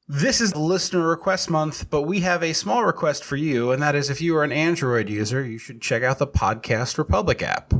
This is listener request month, but we have a small request for you, and that is if you are an Android user, you should check out the Podcast Republic app.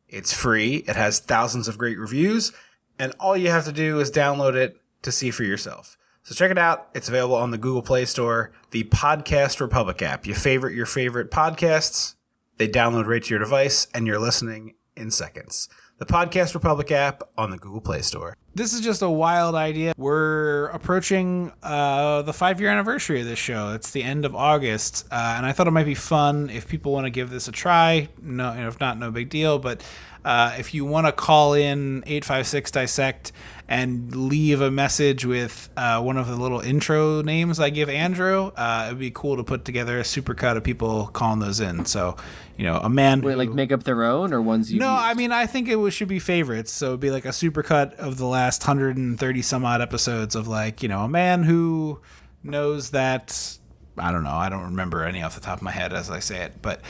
It's free, it has thousands of great reviews, and all you have to do is download it to see for yourself. So check it out. It's available on the Google Play Store, the Podcast Republic app. You favorite your favorite podcasts, they download right to your device, and you're listening in seconds. The Podcast Republic app on the Google Play Store. This is just a wild idea. We're approaching the 5-year anniversary of this show. It's the end of August, and I thought it might be fun if people want to give this a try. No, if not, no big deal. But if you want to call in 856-DISSECT and leave a message with one of the little intro names I give Andrew, it would be cool to put together a supercut of people calling those in. So, a man Wait, like make up their own or ones you No, used? I mean, I think it should be favorites. So it'd be like a supercut of the last 130 some odd episodes of a man who knows that, I don't know, I don't remember any off the top of my head as I say it, but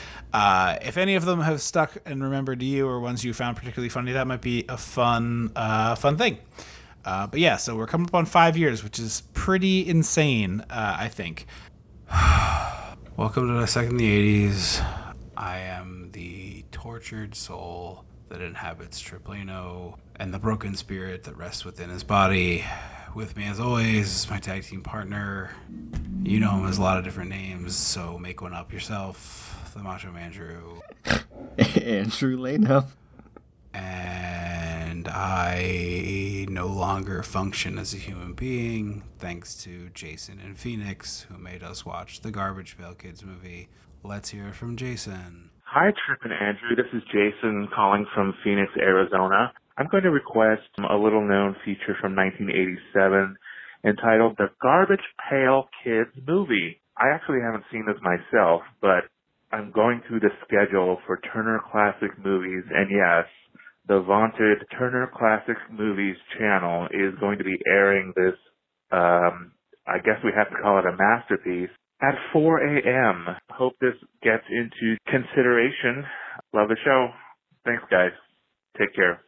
if any of them have stuck and remembered to you or ones you found particularly funny, that might be a fun thing. But yeah, so we're coming up on 5 years, which is pretty insane, I think. Welcome to Dissecting the 80s. I am the tortured soul that inhabits Triplino and the broken spirit that rests within his body. With me, as always, is my tag team partner. You know him as a lot of different names, so make one up yourself. The Macho Man Drew. Andrew Leno. And I no longer function as a human being, thanks to Jason and Phoenix, who made us watch the Garbage Pail Kids movie. Let's hear it from Jason. Hi, Trip and Andrew. This is Jason calling from Phoenix, Arizona. I'm going to request a little-known feature from 1987 entitled The Garbage Pail Kids Movie. I actually haven't seen this myself, but I'm going through the schedule for Turner Classic Movies, and yes, the vaunted Turner Classic Movies channel is going to be airing this, I guess we have to call it a masterpiece, at 4 a.m. Hope this gets into consideration. Love the show. Thanks, guys. Take care.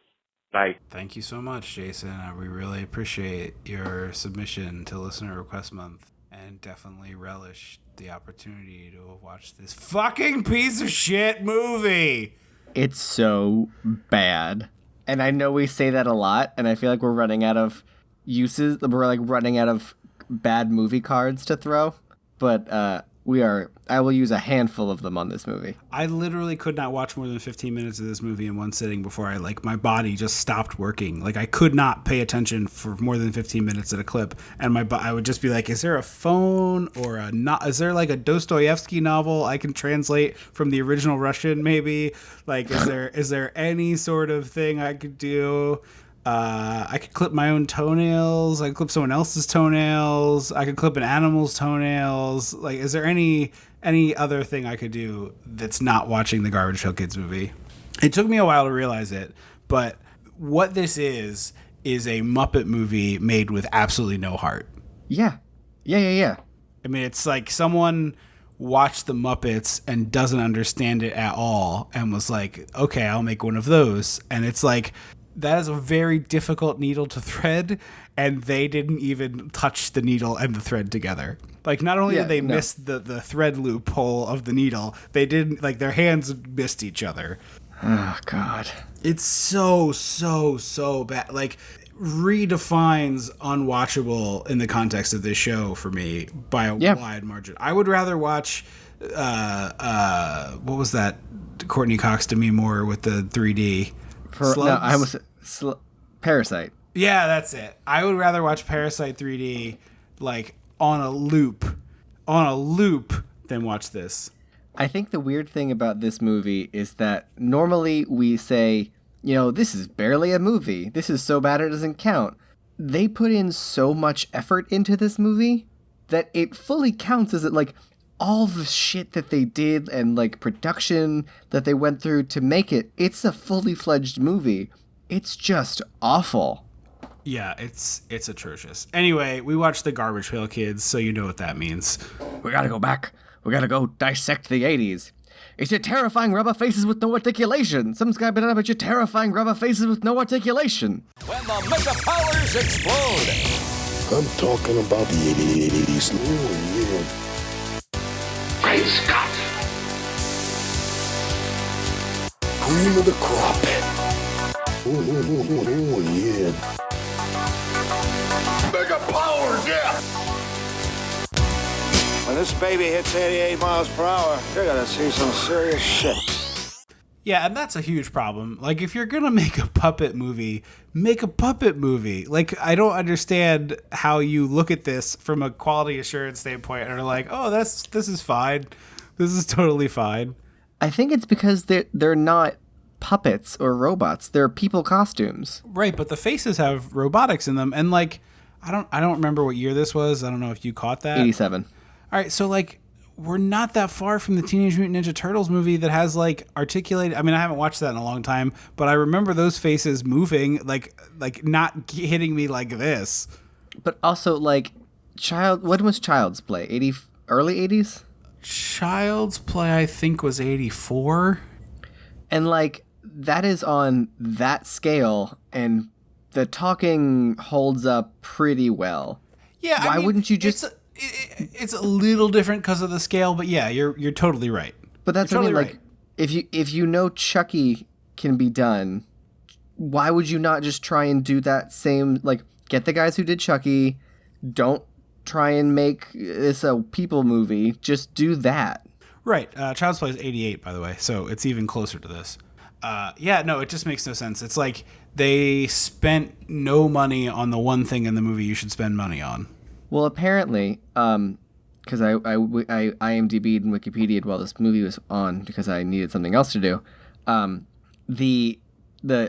Bye. Thank you so much, Jason. We really appreciate your submission to Listener Request Month and definitely relish the opportunity to watch this fucking piece of shit movie. It's so bad. And I know we say that a lot, and I feel like we're running out of uses. We're like running out of bad movie cards to throw. But I will use a handful of them on this movie. I literally could not watch more than 15 minutes of this movie in one sitting before my body just stopped working. I could not pay attention for more than 15 minutes at a clip. And I would just be like, is there a phone or is there a Dostoevsky novel I can translate from the original Russian maybe? Is there any sort of thing I could do? I could clip my own toenails. I could clip someone else's toenails. I could clip an animal's toenails. Is there any other thing I could do that's not watching the Garbage Pail Kids movie? It took me a while to realize it, but what this is a Muppet movie made with absolutely no heart. Yeah. I mean, it's like someone watched the Muppets and doesn't understand it at all and was like, okay, I'll make one of those. And it's like, that is a very difficult needle to thread, and they didn't even touch the needle and the thread together. Not only did they miss the thread loophole of the needle, they didn't, their hands missed each other. Oh, God. It's so bad. Redefines unwatchable in the context of this show for me by a wide margin. I would rather watch, what was that Courtney Cox Demi Moore with the 3D? Parasite. Yeah, that's it. I would rather watch Parasite 3D on a loop than watch this. I think the weird thing about this movie is that normally we say, this is barely a movie. This is so bad it doesn't count. They put in so much effort into this movie that it fully counts as all the shit that they did and production that they went through to make it. It's a fully fledged movie. It's just awful. Yeah, it's atrocious. Anyway, we watched the Garbage Pail Kids, so you know what that means. We gotta go back. We gotta go dissect the 80s. It's your terrifying rubber faces with no articulation. Some guy been up at your terrifying rubber faces with no articulation. When the mega powers explode. I'm talking about the 80s. Oh, yeah. Great Scott! Cream of the crop. Oh, yeah. Mega power, yeah! When this baby hits 88 miles per hour, you're gonna see some serious shit. Yeah, and that's a huge problem. Like, if you're gonna make a puppet movie, make a puppet movie. Like, I don't understand how you look at this from a quality assurance standpoint and are like, oh, this is fine. This is totally fine. I think it's because they're not puppets or robots. They're people costumes. Right, but the faces have robotics in them, and like, I don't remember what year this was. I don't know if you caught that. 87. All right, so like, we're not that far from the Teenage Mutant Ninja Turtles movie that has like articulated. I mean, I haven't watched that in a long time, but I remember those faces moving, like not hitting me like this. But also, like, when was Child's Play? Early 80s? Child's Play, I think, was 84. And like, that is on that scale, and the talking holds up pretty well. Yeah, Why wouldn't you just? It's a little different because of the scale, but yeah, you're totally right. But that's what I mean. Like, if you know Chucky can be done, why would you not just try and do that same? Like, get the guys who did Chucky. Don't try and make this a people movie. Just do that. Right. Child's Play is 88, by the way, so it's even closer to this. Yeah, no, it just makes no sense. It's like they spent no money on the one thing in the movie you should spend money on. Well, apparently, because I IMDb'd and Wikipedia'd while this movie was on because I needed something else to do. The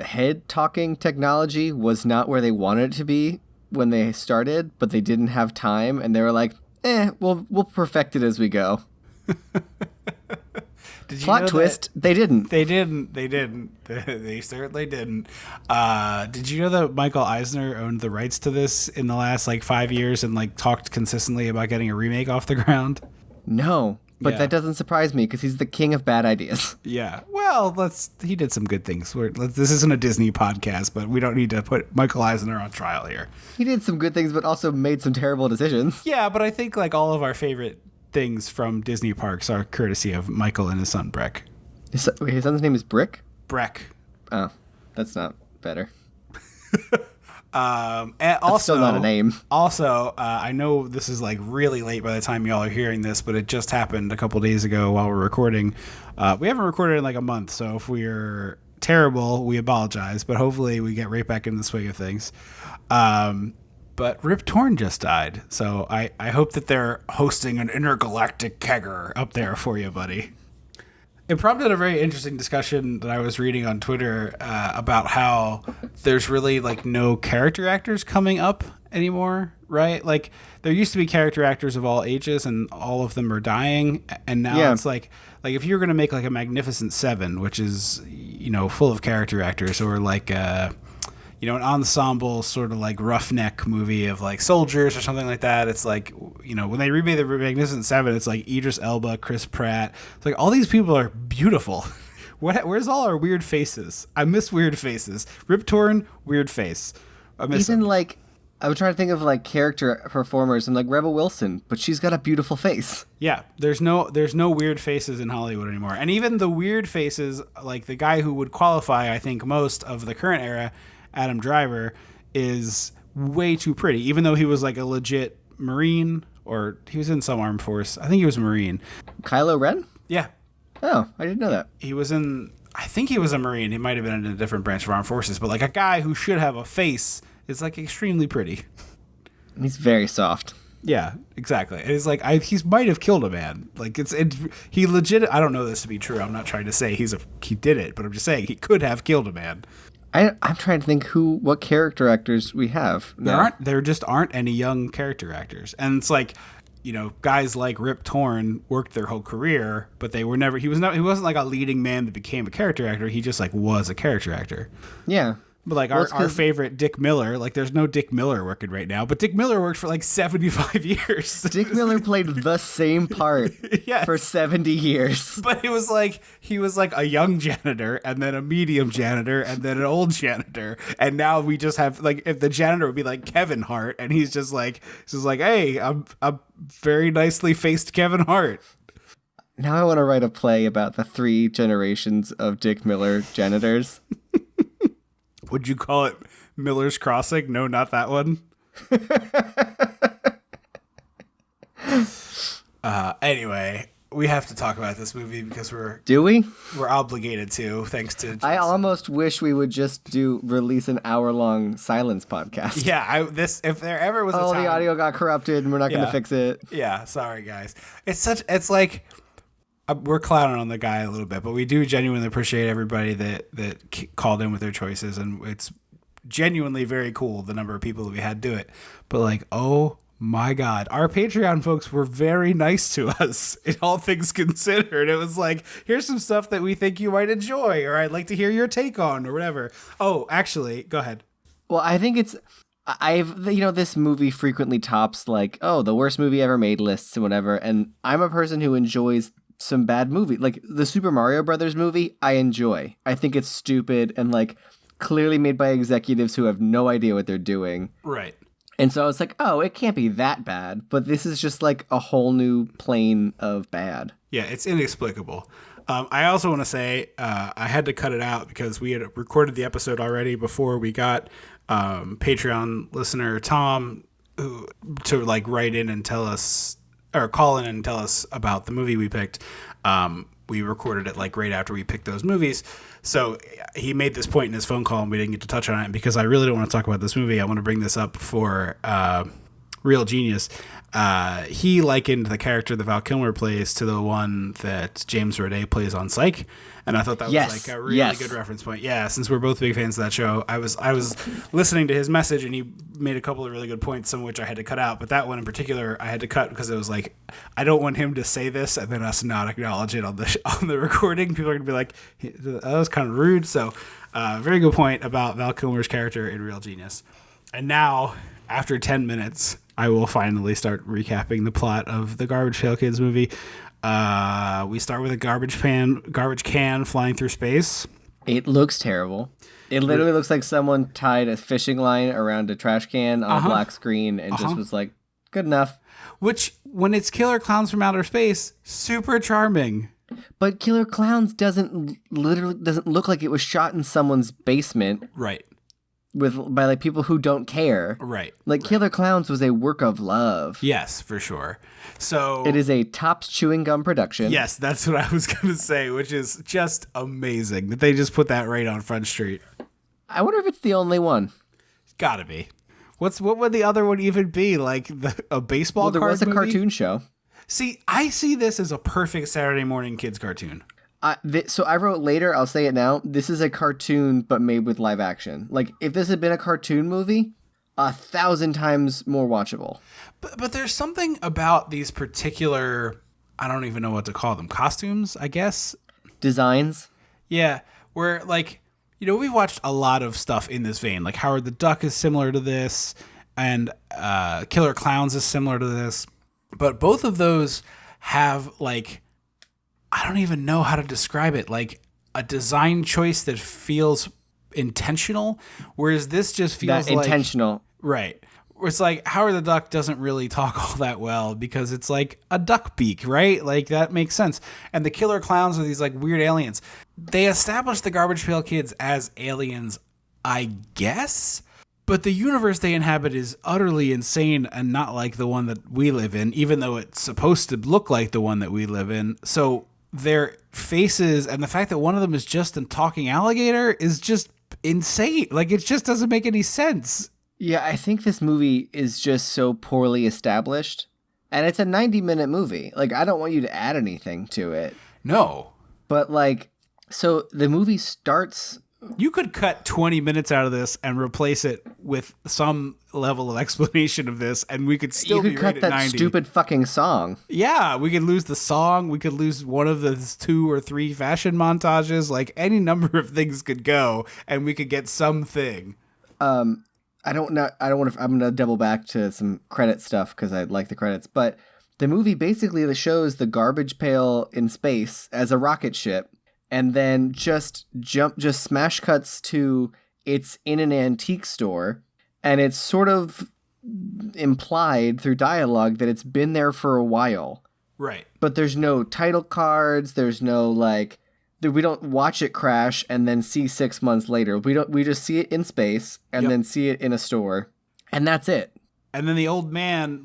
head talking technology was not where they wanted it to be when they started, but they didn't have time, and they were like, we'll perfect it as we go. Plot twist, they didn't. They didn't. They certainly didn't. Did you know that Michael Eisner owned the rights to this in the last, 5 years and, talked consistently about getting a remake off the ground? No, but Yeah. that doesn't surprise me because he's the king of bad ideas. Yeah. Well, he did some good things. This isn't a Disney podcast, but we don't need to put Michael Eisner on trial here. He did some good things, but also made some terrible decisions. Yeah, but I think, all of our favorite things from Disney parks are courtesy of Michael and his son Breck. His son's name is Brick? Breck. Oh, that's not better. And That's also still not a name. Also, I know this is really late by the time y'all are hearing this, but it just happened a couple days ago while we're recording. We haven't recorded in a month, so if we're terrible, we apologize. But hopefully, we get right back in the swing of things. But Rip Torn just died, so I hope that they're hosting an intergalactic kegger up there for you, buddy. It prompted a very interesting discussion that I was reading on Twitter about how there's really no character actors coming up anymore, right? There used to be character actors of all ages and all of them are dying, and now it's like if you're going to make a Magnificent Seven, which is full of character actors, or an ensemble sort of roughneck movie of soldiers or something like that. It's when they remade the Magnificent Seven, it's Idris Elba, Chris Pratt. It's all these people are beautiful. Where's all our weird faces? I miss weird faces. Rip Torn, weird face. I miss Even him. I was trying to think of character performers and Rebel Wilson, but she's got a beautiful face. Yeah, there's no weird faces in Hollywood anymore. And even the weird faces, the guy who would qualify, I think, most of the current era, Adam Driver, is way too pretty, even though he was a legit Marine, or he was in some armed force. I think he was a Marine. Kylo Ren? Yeah. Oh, I didn't know that. I think he was a Marine. He might have been in a different branch of armed forces, but a guy who should have a face is extremely pretty. He's very soft. Yeah, exactly. It's he might have killed a man. He legit. I don't know this to be true. I'm not trying to say he did it, but I'm just saying he could have killed a man. I'm trying to think what character actors we have. There just aren't any young character actors. And it's guys like Rip Torn worked their whole career, but he wasn't a leading man that became a character actor. He just was a character actor. Yeah. But like our favorite Dick Miller, like there's no Dick Miller working right now, but Dick Miller worked for like 75 years. Dick Miller played the same part for 70 years. But it was like, he was like a young janitor and then a medium janitor and then an old janitor. And now we just have like, if the janitor would be like Kevin Hart and he's just like, hey, I'm very nicely faced Kevin Hart. Now I want to write a play about the 3 generations of Dick Miller janitors. Would you call it Miller's Crossing? No, not that one. Anyway, we have to talk about this movie because we're obligated to, thanks to Jason. I almost wish we would just release an hour-long silence podcast. Yeah, if there ever was a time, the audio got corrupted and we're not going to fix it. Yeah, sorry guys. It's like we're clowning on the guy a little bit, but we do genuinely appreciate everybody that called in with their choices, and it's genuinely very cool the number of people that we had do it. But like, oh my God, our Patreon folks were very nice to us. In all things considered, it was like, here's some stuff that we think you might enjoy, or I'd like to hear your take on, or whatever. Oh, actually, go ahead. Well, I think this movie frequently tops like, the worst movie ever made lists and whatever. And I'm a person who enjoys some bad movie, like the Super Mario Brothers movie. I enjoy. I think it's stupid and like clearly made by executives who have no idea what they're doing. Right. And so I was like, it can't be that bad. But this is just like a whole new plane of bad. Yeah, it's inexplicable. I also want to say I had to cut it out because we had recorded the episode already before we got Patreon listener Tom to like write in and tell us, or call in and tell us about the movie we picked. We recorded it like right after we picked those movies. So he made this point in his phone call and we didn't get to touch on it. And because I really don't want to talk about this movie, I want to bring this up for Real Genius. He likened the character that Val Kilmer plays to the one that James Roday plays on Psych. And I thought that was like a really good reference point. Yeah, since we're both big fans of that show, I was listening to his message and he made a couple of really good points, some of which I had to cut out. But that one in particular, I had to cut because it was like, I don't want him to say this and then us not acknowledge it on the recording. People are going to be like, that was kind of rude. So very good point about Val Kilmer's character in Real Genius. And now, after 10 minutes, I will finally start recapping the plot of the Garbage Pail Kids movie. We start with a garbage can flying through space. It looks terrible. It literally looks like someone tied a fishing line around a trash can on a black screen and just was like, good enough. Which, when it's Killer Clowns from Outer Space, super charming. But Killer Clowns doesn't look like it was shot in someone's basement. Right. By like people who don't care. Right. Like Killer Clowns was a work of love. Yes, for sure. So it is a Topps chewing gum production. Yes, that's what I was going to say, which is just amazing that they just put that right on Front Street. I wonder if it's the only one. Gotta be. What would the other one even be? Like a baseball card movie? There was a cartoon show. See, I see this as a perfect Saturday morning kids cartoon. So I wrote later, I'll say it now, this is a cartoon but made with live action. Like, if this had been a cartoon movie, 1,000 times more watchable. But there's something about these particular, I don't even know what to call them, costumes, I guess? Designs? Yeah, where, like, we watched a lot of stuff in this vein. Like, Howard the Duck is similar to this, and Killer Clowns is similar to this. But both of those have, like, I don't even know how to describe it, like a design choice that feels intentional, whereas this just feels like intentional. Right. Where it's like Howard the Duck doesn't really talk all that well because it's like a duck beak, right? Like that makes sense. And the Killer Clowns are these like weird aliens. They established the Garbage Pail Kids as aliens, I guess, but the universe they inhabit is utterly insane and not like the one that we live in, even though it's supposed to look like the one that we live in. So their faces and the fact that one of them is just a talking alligator is just insane. Like, it just doesn't make any sense. Yeah, I think this movie is just so poorly established. And it's a 90-minute movie. Like, I don't want you to add anything to it. No. But, like, so the movie starts You could cut 20 minutes out of this and replace it with some level of explanation of this, and we could still be cut rated that 90. stupid fucking song. Yeah, we could lose the song. We could lose one of the 2 or 3 fashion montages. Like, any number of things could go, and we could get something. I don't know. I'm going to double back to some credit stuff because I like the credits. But the movie basically shows the garbage pail in space as a rocket ship. And then just smash cuts to it's in an antique store, and it's sort of implied through dialogue that it's been there for a while. Right. But there's no title cards. There's no we don't watch it crash and then see 6 months later. We just see it in space and then see it in a store, and that's it. And then the old man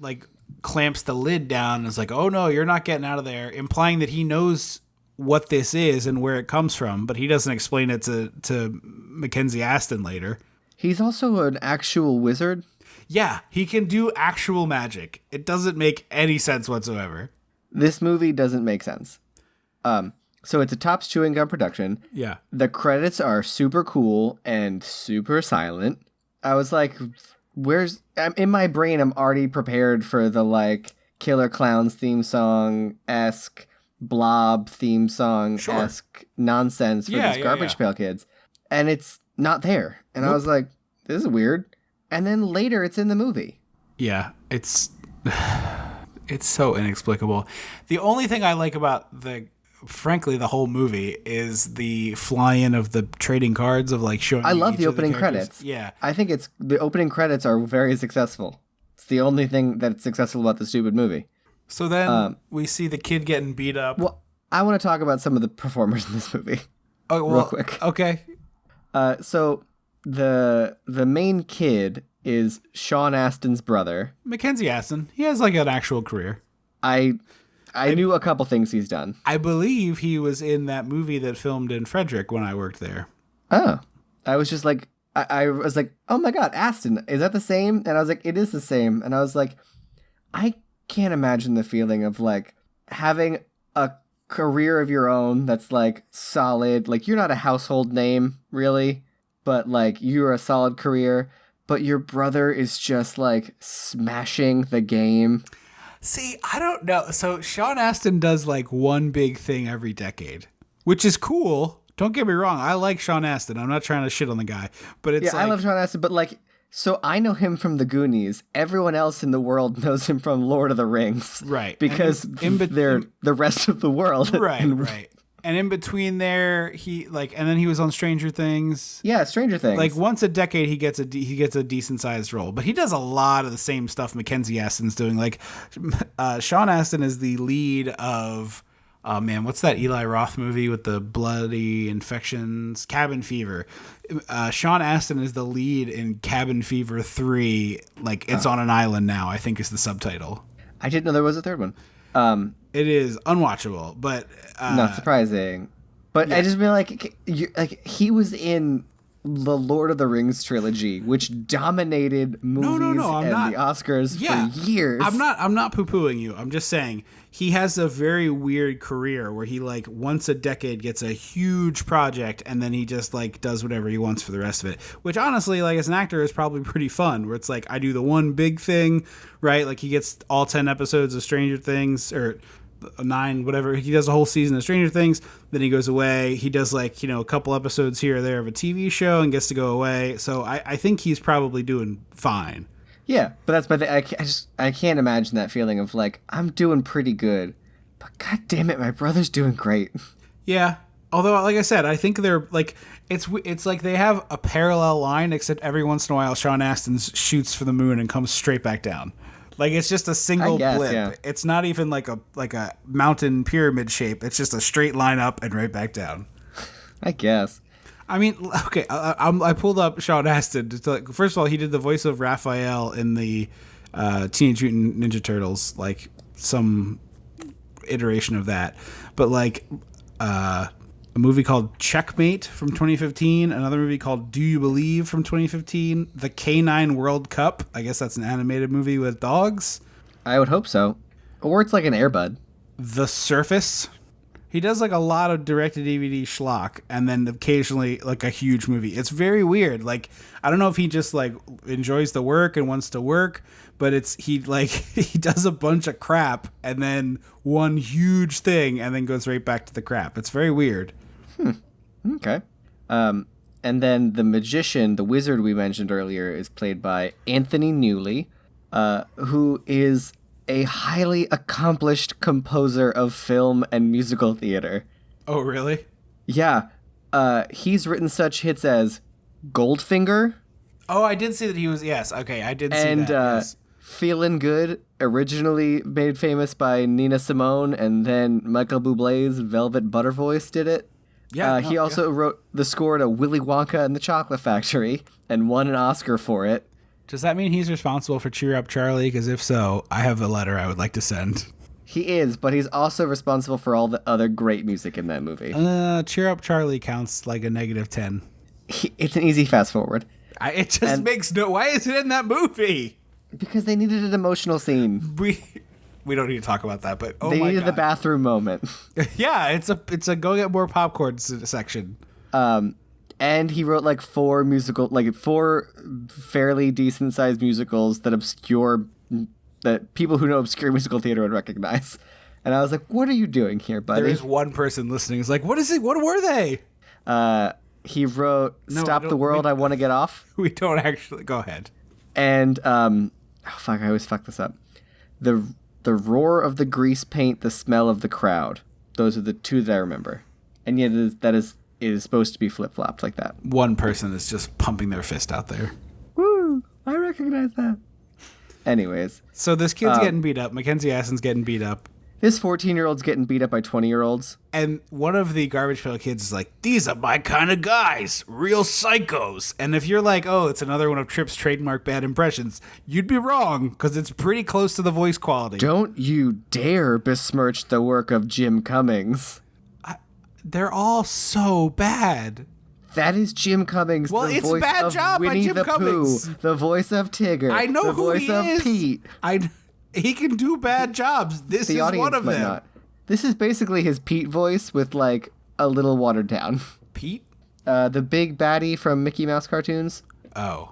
clamps the lid down and is like, "Oh no, you're not getting out of there," implying that he knows what this is and where it comes from, but he doesn't explain it to Mackenzie Astin later. He's also an actual wizard. Yeah, he can do actual magic. It doesn't make any sense whatsoever. This movie doesn't make sense. So it's a Topps Chewing Gum production. Yeah. The credits are super cool and super silent. I was like, in my brain, I'm already prepared for the Killer Clowns theme song-esque Blob theme song-esque nonsense for these Garbage Pail Kids, and it's not there. And I was like, this is weird. And then later it's in the movie. Yeah, it's so inexplicable. The only thing I like about frankly the whole movie is the fly-in of the trading cards of showing. I love each the of opening characters. credits. Yeah, I think the opening credits are very successful. It's the only thing that's successful about the stupid movie. So then we see the kid getting beat up. Well, I want to talk about some of the performers in this movie. Oh, well, real quick. Okay. So the main kid is Sean Astin's brother. Mackenzie Astin. He has an actual career. I knew a couple things he's done. I believe he was in that movie that filmed in Frederick when I worked there. Oh. I was just like, I was like, oh my God, Astin, is that the same? And I was like, it is the same. And I was like, I can't imagine the feeling of having a career of your own that's solid. You're not a household name really, but you're a solid career, but your brother is just smashing the game. See, I don't know. So Sean Astin does one big thing every decade, which is cool. Don't get me wrong. I like Sean Astin. I'm not trying to shit on the guy, but it's I love Sean Astin, but so I know him from the Goonies. Everyone else in the world knows him from Lord of the Rings. Right. Because they're the rest of the world. Right, right. And in between there, he and then he was on Stranger Things. Yeah, Stranger Things. Once a decade, he gets a decent sized role, but he does a lot of the same stuff Mackenzie Astin's doing. Sean Astin is the lead of, what's that Eli Roth movie with the bloody infections? Cabin Fever. Sean Astin is the lead in Cabin Fever 3. It's on an island now, I think is the subtitle. I didn't know there was a third one. It is unwatchable, but not surprising. But yeah. I just feel he was in the Lord of the Rings trilogy, which dominated movies the Oscars for years. I'm not poo-pooing you. I'm just saying he has a very weird career where he once a decade gets a huge project and then he just does whatever he wants for the rest of it. Which honestly, as an actor, is probably pretty fun. Where it's I do the one big thing, right? He gets all 10 episodes of Stranger Things or 9, whatever. He does a whole season of Stranger Things. Then he goes away. He does a couple episodes here or there of a TV show and gets to go away. So I think he's probably doing fine. Yeah, but that's my thing. I can't imagine that feeling of I'm doing pretty good, but God damn it, my brother's doing great. Yeah, although like I said, I think they're it's they have a parallel line, except every once in a while Sean Astin shoots for the moon and comes straight back down. It's just a single blip. Yeah. It's not even like a mountain pyramid shape. It's just a straight line up and right back down. I guess. I mean, okay, I pulled up Sean Astin. First of all, he did the voice of Raphael in the Teenage Mutant Ninja Turtles, some iteration of that. But a movie called Checkmate from 2015, another movie called Do You Believe from 2015, the K9 World Cup. I guess that's an animated movie with dogs. I would hope so. Or it's an Air Bud. The Surface. He does like a lot of direct-to-DVD schlock, and then occasionally like a huge movie. It's very weird. Like, I don't know if he just like enjoys the work and wants to work, but he does a bunch of crap and then one huge thing and then goes right back to the crap. It's very weird. Okay. And then the magician, the wizard we mentioned earlier, is played by Anthony Newley, who is a highly accomplished composer of film and musical theater. Oh, really? Yeah. He's written such hits as Goldfinger. Oh, I did see that he was. Yes. Okay, I did see and, that. Yes. Feelin' Good, originally made famous by Nina Simone, and then Michael Bublé's Velvet Buttervoice did it. Yeah. He also wrote the score to Willy Wonka and the Chocolate Factory and won an Oscar for it. Does that mean he's responsible for Cheer Up Charlie? Because if so, I have a letter I would like to send. He is, but he's also responsible for all the other great music in that movie. Cheer Up Charlie counts like a -10. It's an easy fast forward. It just makes no... Why is it in that movie? Because they needed an emotional scene. We don't need to talk about that, but they needed the bathroom moment. Yeah, it's a go get more popcorn section. And he wrote like four fairly decent sized musicals that people who know obscure musical theater would recognize. And I was like, what are you doing here, buddy? There is one person listening who's like, what is it? What were they? He wrote Stop the World, I Want to Get Off. We don't actually. Go ahead. And, I always fuck this up. The Roar of the Grease Paint, The Smell of the Crowd. Those are the two that I remember. And yet it is supposed to be flip-flopped like that. One person is just pumping their fist out there. Woo! I recognize that. Anyways. So this kid's getting beat up. Mackenzie Astin's getting beat up. This 14-year-old's getting beat up by 20-year-olds. And one of the Garbage Pail Kids is like, these are my kind of guys. Real psychos. And if you're like, oh, it's another one of Tripp's trademark bad impressions, you'd be wrong, because it's pretty close to the voice quality. Don't you dare besmirch the work of Jim Cummings. They're all so bad. That is Jim Cummings, well, the it's voice bad of job Winnie by Jim the Cummings. Pooh, the voice of Tigger, I know the who voice he of is. Pete. He can do bad jobs. This The is audience one of might them. not. This is basically his Pete voice with like a little watered down. Pete? The big baddie from Mickey Mouse cartoons. Oh.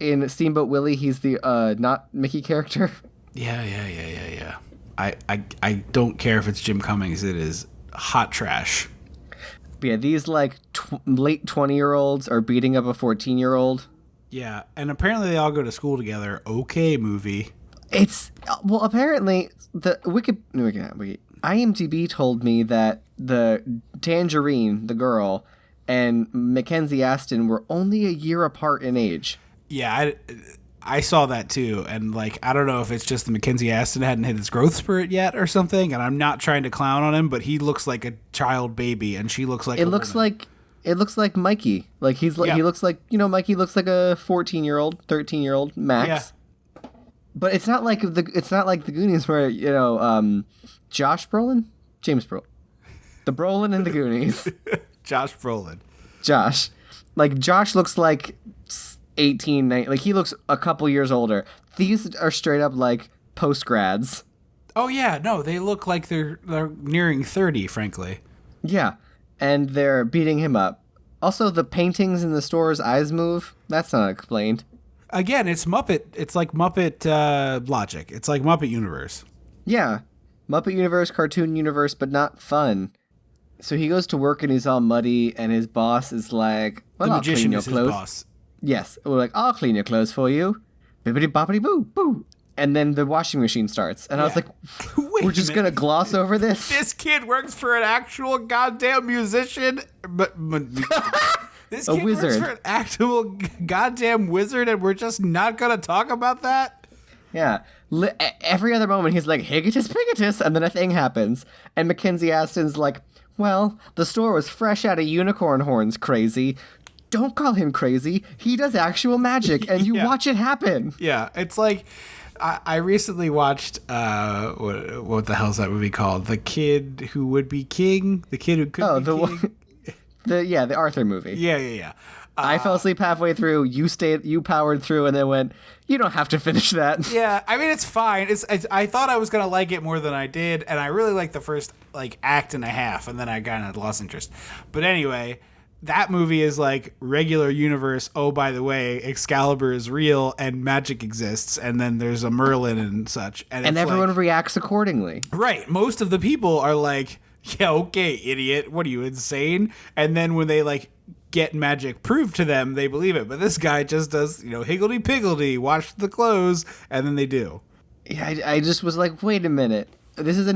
In Steamboat Willie, he's the not Mickey character. Yeah. I don't care if it's Jim Cummings. It is hot trash. But yeah, these like late 20-year-olds are beating up a 14-year-old. Yeah, and apparently they all go to school together. Okay, movie. It's apparently the IMDb told me that the Tangerine, the girl, and Mackenzie Astin were only a year apart in age. Yeah, I saw that too, and like I don't know if it's just the Mackenzie Astin hadn't hit his growth spurt yet or something, and I'm not trying to clown on him, but he looks like a child baby, and she looks like it looks like Mikey. Like he looks like, Mikey looks like a 14-year-old, 13-year-old max. Yeah. But it's not like the Goonies where, Josh Brolin? James Brolin. The Brolin and the Goonies. Josh Brolin. Josh. Like Josh looks like 18, 19, like he looks a couple years older. These are straight up like post-grads. Oh yeah, no, they look like they're nearing 30, frankly. Yeah. And they're beating him up. Also, the paintings in the store's eyes move. That's not explained. Again, it's Muppet. It's like Muppet logic. It's like Muppet Universe. Yeah. Muppet Universe, cartoon universe, but not fun. So he goes to work and he's all muddy, and his boss is like, well, the I'll clean magician your is his clothes. boss. Yes. We're like, I'll clean your clothes for you. Bibbidi boppity boo, boo. And then the washing machine starts. And I was like, we're just going to gloss over this? This kid works for an actual goddamn musician. But this kid wizard. works for an actual goddamn wizard, and we're just not going to talk about that? Yeah. Every other moment, he's like, Higatus Pigatus, and then a thing happens. And Mackenzie Astin's like, well, the store was fresh out of unicorn horns, crazy. Don't call him crazy. He does actual magic, and you watch it happen. Yeah, it's like... I recently watched, what the hell's that movie called? The Kid Who Would Be King? The Kid Who Could Be King? The Arthur movie. Yeah. I fell asleep halfway through. You powered through, and then went, you don't have to finish that. Yeah, I mean, it's fine. I thought I was going to like it more than I did, and I really liked the first, act and a half, and then I kind of lost interest. But anyway, that movie is regular universe, oh, by the way, Excalibur is real, and magic exists, and then there's a Merlin and such. And everyone reacts accordingly. Right. Most of the people are like, yeah, okay, idiot, what are you, insane? And then when they, get magic proved to them, they believe it. But this guy just does, higgledy-piggledy, wash the clothes, and then they do. Yeah, I just was like, wait a minute. This is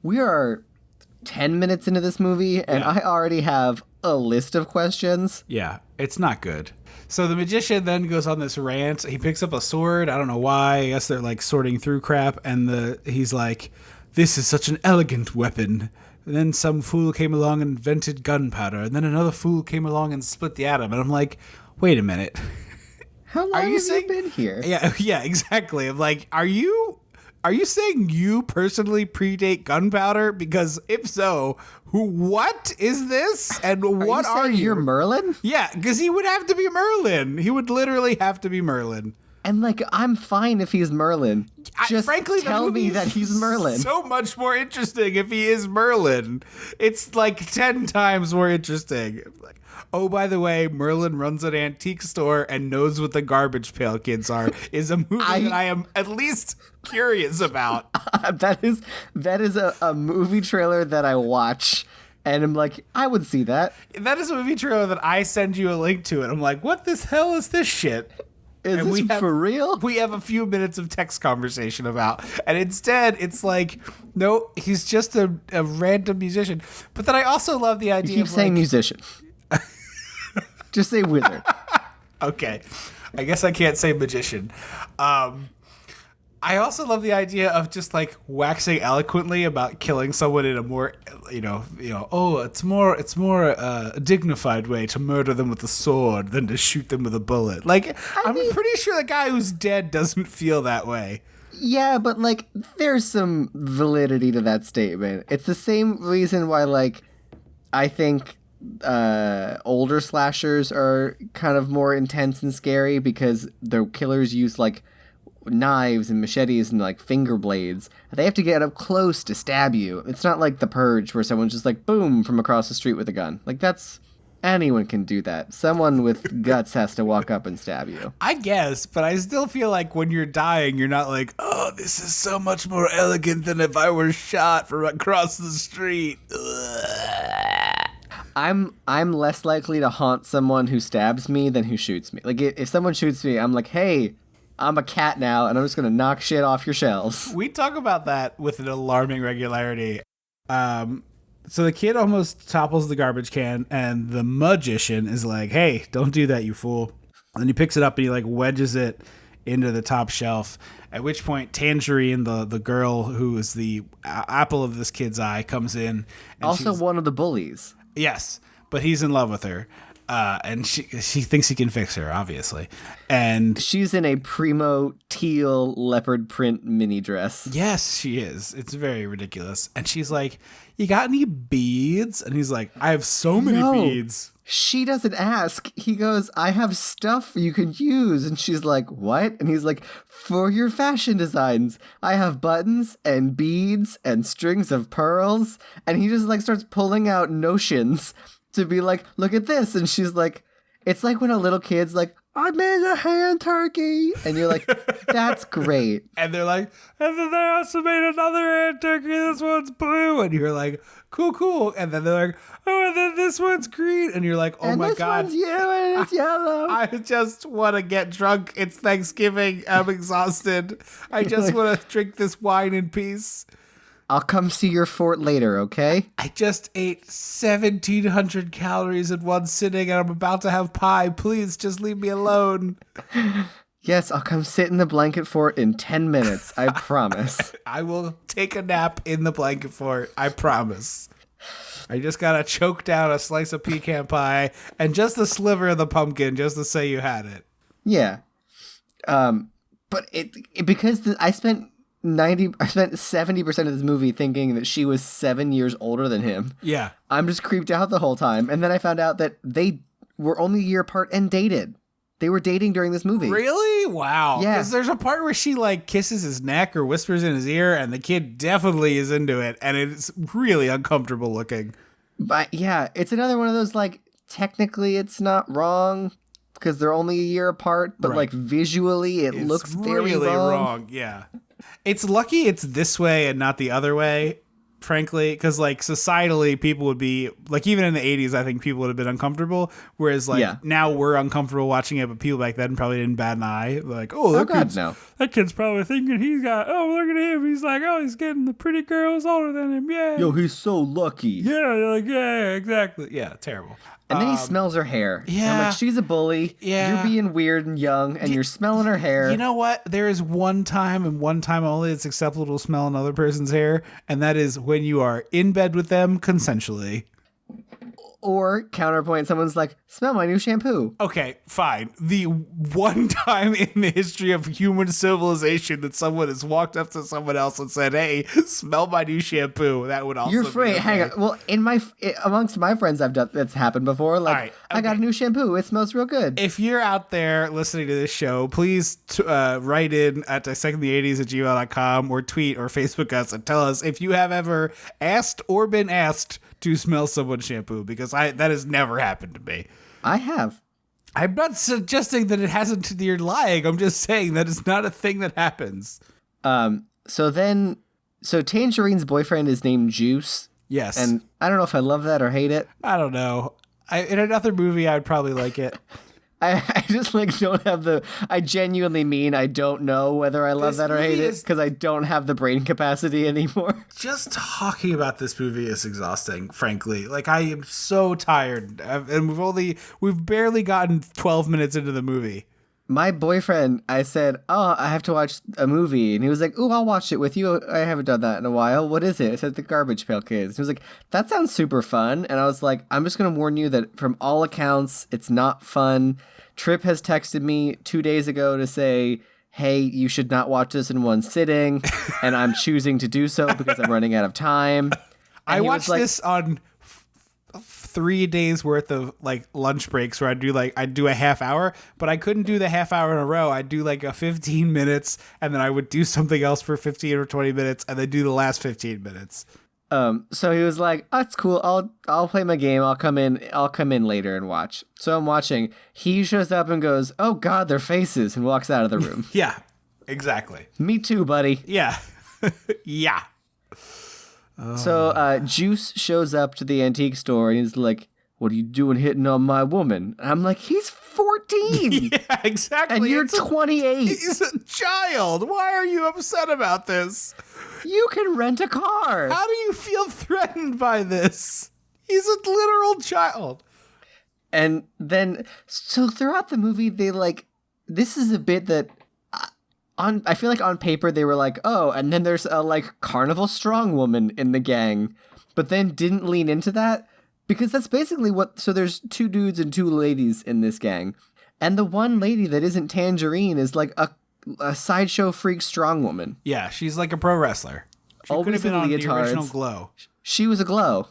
we are 10 minutes into this movie, and I already have a list of questions. Yeah, it's not good. So the magician then goes on this rant. He picks up a sword. I don't know why. I guess they're, sorting through crap. And he's like, this is such an elegant weapon. And then some fool came along and invented gunpowder. And then another fool came along and split the atom. And I'm like, wait a minute. How long have you been here? Yeah, exactly. I'm like, are you saying you personally predate gunpowder? Because if so, what is this? And what are you? You're Merlin? Yeah, because he would have to be Merlin. He would literally have to be Merlin. And I'm fine if he's Merlin. Just frankly, tell me that he's Merlin. So much more interesting if he is Merlin. It's 10 times more interesting. Oh, by the way, Merlin runs an antique store and knows what the Garbage Pail Kids are. Is a movie that I am at least curious about. That is a movie trailer that I watch. And I'm like, I would see that. That is a movie trailer that I send you a link to. And I'm like, what the hell is this shit? Is this for real? We have a few minutes of text conversation about. And instead, it's no, he's just a random musician. But then I also love the idea you keep saying musician. Just say wizard. Okay. I guess I can't say magician. I also love the idea of just waxing eloquently about killing someone in a more, it's more a dignified way to murder them with a sword than to shoot them with a bullet. I'm pretty sure the guy who's dead doesn't feel that way. Yeah, but there's some validity to that statement. It's the same reason why I think older slashers are kind of more intense and scary because their killers use knives and machetes and finger blades. They have to get up close to stab you. It's not like The Purge where someone's just boom from across the street with a gun. That's anyone can do that. Someone with guts has to walk up and stab you. I guess, but I still feel when you're dying, you're not oh, this is so much more elegant than if I were shot from across the street. Ugh. I'm less likely to haunt someone who stabs me than who shoots me. If someone shoots me, I'm like, hey, I'm a cat now, and I'm just going to knock shit off your shelves. We talk about that with an alarming regularity. So the kid almost topples the garbage can, and the magician is like, hey, don't do that, you fool. And then he picks it up, and he wedges it into the top shelf, at which point Tangerine, the girl who is the apple of this kid's eye, comes in. And also one of the bullies. Yes, but he's in love with her. And she thinks he can fix her, obviously. And she's in a primo teal leopard print mini dress. Yes, she is. It's very ridiculous. And she's like, you got any beads? And he's like, I have so many beads. She doesn't ask. He goes, I have stuff you can use. And she's like, what? And he's like, for your fashion designs, I have buttons and beads and strings of pearls. And he just starts pulling out notions to be like, look at this. And she's like, it's like when a little kid's like, I made a hand turkey. And you're like, that's great. And they're like, and then they also made another hand turkey. This one's blue. And you're like, cool. And then they're like, oh, and then this one's green. And you're like, oh my God. And this one's yellow and it's yellow. I just want to get drunk. It's Thanksgiving. I'm exhausted. I just want to drink this wine in peace. I'll come see your fort later, okay? I just ate 1,700 calories in one sitting and I'm about to have pie. Please just leave me alone. Yes, I'll come sit in the blanket fort in 10 minutes. I promise. I will take a nap in the blanket fort. I promise. I just gotta choke down a slice of pecan pie and just a sliver of the pumpkin just to say you had it. Yeah. But because I spent 70% of this movie thinking that she was 7 years older than him. Yeah. I'm just creeped out the whole time. And then I found out that they were only a year apart and dated. They were dating during this movie. Really? Wow. Yeah. Because there's a part where she like kisses his neck or whispers in his ear, and the kid definitely is into it, and it's really uncomfortable looking. But yeah, it's another one of those, like, technically it's not wrong because they're only a year apart, but Right. like visually it It's looks very really wrong. Yeah. It's lucky it's this way and not the other way, frankly, because like societally people would be like, even in the 80s, I think people would have been uncomfortable. Whereas like now we're uncomfortable watching it, but people back then probably didn't bat an eye. Like, oh, that kid's probably thinking he's got, oh, look at him. He's like, oh, he's getting the pretty girls older than him. Yeah. Yo, he's so lucky. Yeah. You're like, yeah, exactly. Yeah. Terrible. And then he smells her hair. Yeah. I'm like, she's a bully. Yeah. You're being weird and young, and you're smelling her hair. You know what? There is one time and one time only it's acceptable to smell another person's hair, and that is when you are in bed with them consensually. Or counterpoint, someone's like, smell my new shampoo. Okay, fine. The one time in the history of human civilization that someone has walked up to someone else and said, hey, smell my new shampoo, that would also You're be free. okay. Hang on. Well, amongst my friends, I've done that's happened before. Like, All right, I got a new shampoo. It smells real good. If you're out there listening to this show, please write in at dissectingthe80s@gmail.com or tweet or Facebook us and tell us if you have ever asked or been asked to smell someone's shampoo, because that has never happened to me. I have. I'm not suggesting that it hasn't. You're lying. I'm just saying that it's not a thing that happens. So Tangerine's boyfriend is named Juice. Yes. And I don't know if I love that or hate it. I don't know. In another movie, I'd probably like it. I just like don't have the. I genuinely mean I don't know whether I love that or hate it because I don't have the brain capacity anymore. Just talking about this movie is exhausting, frankly. Like, I am so tired, and we've barely gotten 12 minutes into the movie. My boyfriend, I said, oh, I have to watch a movie. And he was like, ooh, I'll watch it with you. I haven't done that in a while. What is it? I said, The Garbage Pail Kids. He was like, that sounds super fun. And I was like, I'm just going to warn you that from all accounts, it's not fun. Trip has texted me 2 days ago to say, hey, you should not watch this in one sitting. And I'm choosing to do so because I'm running out of time. And I watched this on 3 days worth of like lunch breaks where I'd do a half hour, but I couldn't do the half hour in a row. I'd do like a 15 minutes and then I would do something else for 15 or 20 minutes and then do the last 15 minutes. So he was like, oh, it's cool. I'll play my game. I'll come in later and watch. So I'm watching. He shows up and goes, oh God, their faces, and walks out of the room. Yeah, exactly. Me too, buddy. Yeah. Yeah. So Juice shows up to the antique store and he's like, what are you doing hitting on my woman? And I'm like, he's 14. Yeah, exactly. And you're 28. He's a child. Why are you upset about this? You can rent a car. How do you feel threatened by this? He's a literal child. And then, so throughout the movie, they like, this is a bit that I feel like on paper they were like, oh, and then there's a like carnival strong woman in the gang, but then didn't lean into that because that's basically so there's 2 dudes and 2 ladies in this gang. And the one lady that isn't Tangerine is like a sideshow freak strong woman. Yeah, she's like a pro wrestler. She could have Always been in on the leotards. original Glow. She was a Glow.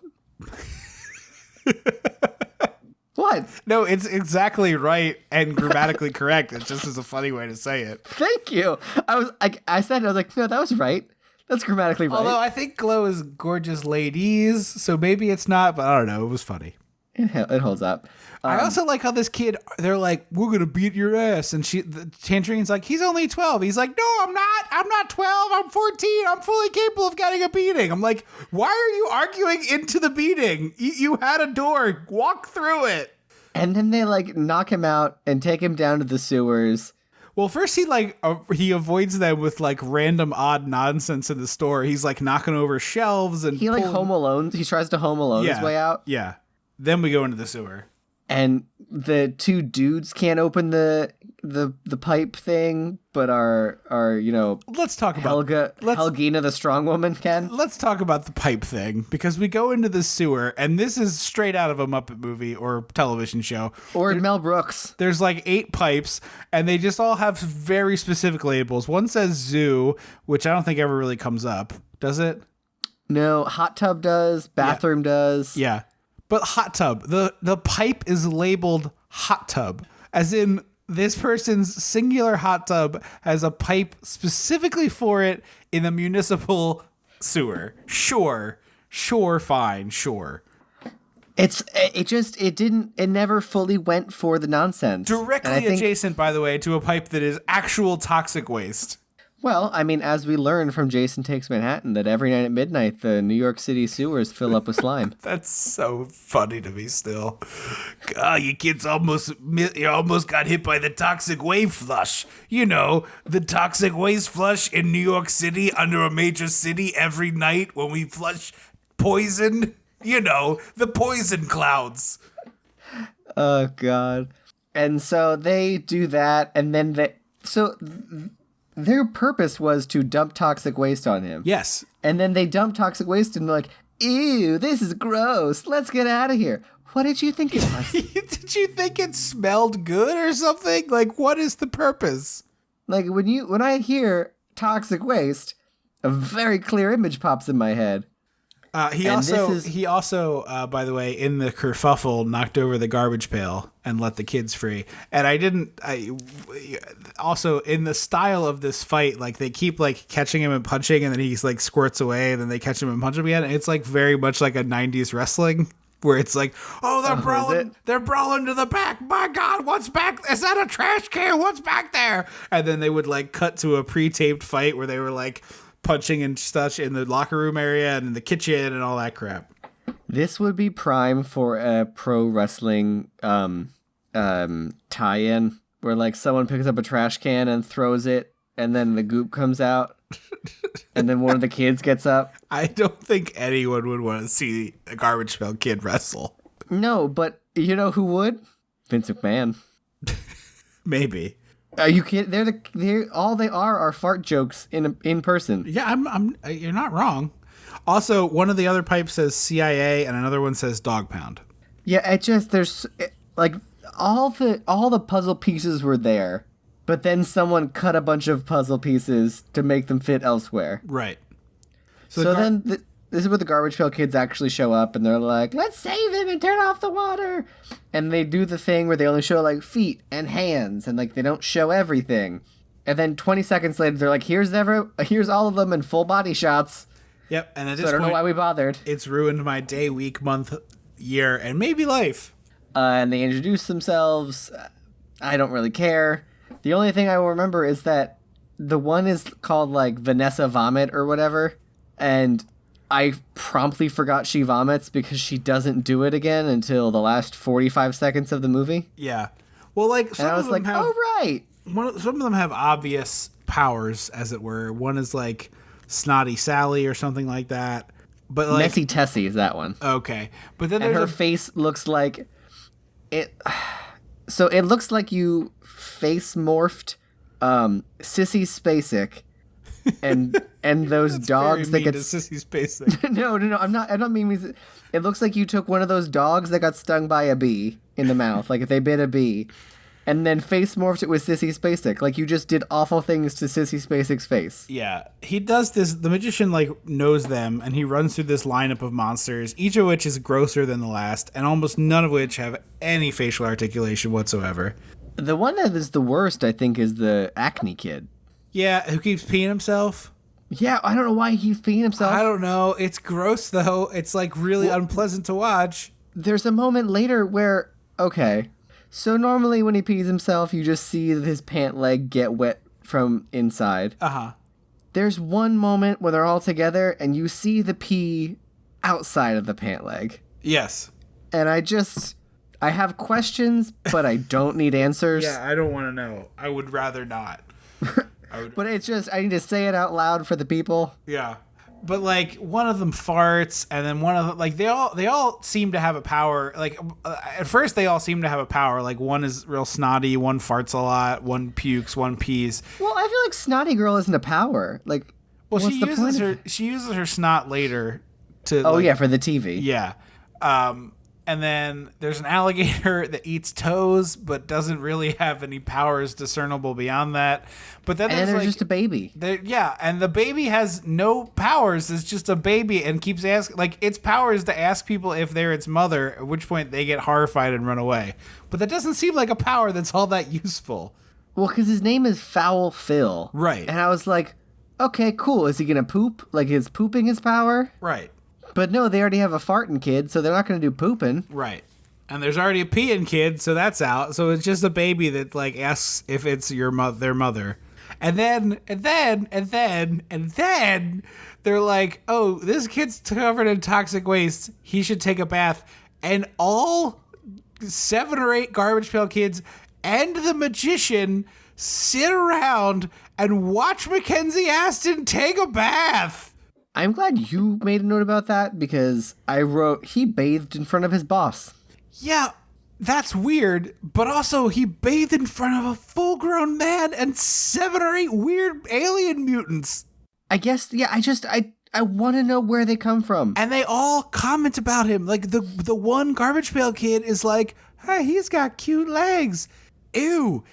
What? No, it's exactly right and grammatically correct. It just is a funny way to say it. Thank you. I said it, I was like, no, that was right. That's grammatically right. Although I think Glow is gorgeous ladies, so maybe it's not, but I don't know. It was funny. It holds up. I also like how this kid, they're like, we're going to beat your ass. And Tangerine's like, he's only 12. He's like, no, I'm not. I'm not 12. I'm 14. I'm fully capable of getting a beating. I'm like, why are you arguing into the beating? You had a door. Walk through it. And then they like knock him out and take him down to the sewers. Well, first he avoids them with like random odd nonsense in the store. He's like knocking over shelves and he like Home Alone. He tries to Home Alone his way out. Yeah. Then we go into the sewer. And the 2 dudes can't open the pipe thing, but our let's talk about Helgina the strong woman can. Let's talk about the pipe thing because we go into the sewer and this is straight out of a Muppet movie or television show or Mel Brooks. There's like 8 pipes and they just all have very specific labels. One says zoo, which I don't think ever really comes up, does it? No, hot tub does, bathroom does. Yeah. But hot tub, the pipe is labeled hot tub, as in this person's singular hot tub has a pipe specifically for it in a municipal sewer. Sure, fine, sure. It never fully went for the nonsense. Directly adjacent, by the way, to a pipe that is actual toxic waste. Well, I mean, as we learned from Jason Takes Manhattan, that every night at midnight, the New York City sewers fill up with slime. That's so funny to me still. God, you kids almost got hit by the toxic wave flush. You know, the toxic waste flush in New York City under a major city every night when we flush poison. You know, the poison clouds. Oh, God. And so they do that, and then their purpose was to dump toxic waste on him. Yes. And then they dump toxic waste and they're like, ew, this is gross. Let's get out of here. What did you think it was? Did you think it smelled good or something? Like, what is the purpose? Like, when I hear toxic waste, a very clear image pops in my head. He also, by the way, in the kerfuffle, knocked over the garbage pail and let the kids free. And also in the style of this fight, like they keep like catching him and punching, and then he's like squirts away, and then they catch him and punch him again. And it's like very much like a 90s wrestling where it's like, oh, they're brawling to the back. My God, what's back? Is that a trash can? What's back there? And then they would like cut to a pre-taped fight where they were like punching and such in the locker room area and in the kitchen and all that crap. This would be prime for a pro wrestling tie-in where like someone picks up a trash can and throws it and then the goop comes out and then one of the kids gets up. I don't think anyone would want to see a garbage pail kid wrestle. No, but you know who would? Vince McMahon. Maybe. Are you kidding? They're all they are fart jokes in person. Yeah, you're not wrong. Also, one of the other pipes says CIA and another one says dog pound. Yeah, like all the puzzle pieces were there, but then someone cut a bunch of puzzle pieces to make them fit elsewhere. Right. So then this is where the garbage pail kids actually show up, and they're like, "Let's save him and turn off the water." And they do the thing where they only show like feet and hands, and like they don't show everything. And then 20 seconds later, they're like, "Here's all of them in full body shots." Yep. And at this point, I don't know why we bothered. It's ruined my day, week, month, year, and maybe life. And they introduce themselves. I don't really care. The only thing I will remember is that the one is called like Vanessa Vomit or whatever, and I promptly forgot she vomits because she doesn't do it again until the last 45 seconds of the movie. Yeah. Well, like some of them have, oh right. Some of them have obvious powers, as it were. One is like Snotty Sally or something like that. But like Messy Tessie is that one. Okay. But then her face looks like it. So it looks like you face morphed Sissy Spacek. And those dogs that get Sissy Spacek. No, I don't mean it looks like you took one of those dogs that got stung by a bee in the mouth, like if they bit a bee, and then face morphed it with Sissy Spacek, like you just did awful things to Sissy Spacek's face. Yeah, he does this. The magician like knows them, and he runs through this lineup of monsters, each of which is grosser than the last, and almost none of which have any facial articulation whatsoever. The one that is the worst, I think, is the acne kid. Yeah, who keeps peeing himself? Yeah, I don't know why he keeps peeing himself. I don't know. It's gross, though. It's, like, really unpleasant to watch. There's a moment later where, okay, so normally when he pees himself, you just see his pant leg get wet from inside. Uh-huh. There's one moment where they're all together, and you see the pee outside of the pant leg. Yes. And I have questions, but I don't need answers. Yeah, I don't want to know. I would rather not. But it's just, I need to say it out loud for the people. Yeah. But, like, one of them farts, and then one of them, like, they all seem to have a power. Like, at first they all seem to have a power. Like, one is real snotty, one farts a lot, one pukes, one pees. Well, I feel like Snotty Girl isn't a power. Like, well, she uses her snot later to. Oh, yeah, for the TV. Yeah. And then there's an alligator that eats toes, but doesn't really have any powers discernible beyond that. But then there's just a baby. Yeah, and the baby has no powers. It's just a baby and keeps asking, like, its power is to ask people if they're its mother, at which point they get horrified and run away. But that doesn't seem like a power that's all that useful. Well, because his name is Foul Phil. Right. And I was like, okay, cool. Is he going to poop? Like, is pooping his power? Right. But no, they already have a farting kid, so they're not going to do pooping. Right. And there's already a peeing kid, so that's out. So it's just a baby that, like, asks if it's their mother. And then they're like, oh, this kid's covered in toxic waste. He should take a bath. And all 7 or 8 Garbage Pail Kids and the magician sit around and watch Mackenzie Astin take a bath. I'm glad you made a note about that because I wrote, he bathed in front of his boss. Yeah, that's weird, but also he bathed in front of a full-grown man and 7 or 8 weird alien mutants. I guess, yeah, I want to know where they come from. And they all comment about him. Like, the one Garbage Pail Kid is like, hey, he's got cute legs. Ew,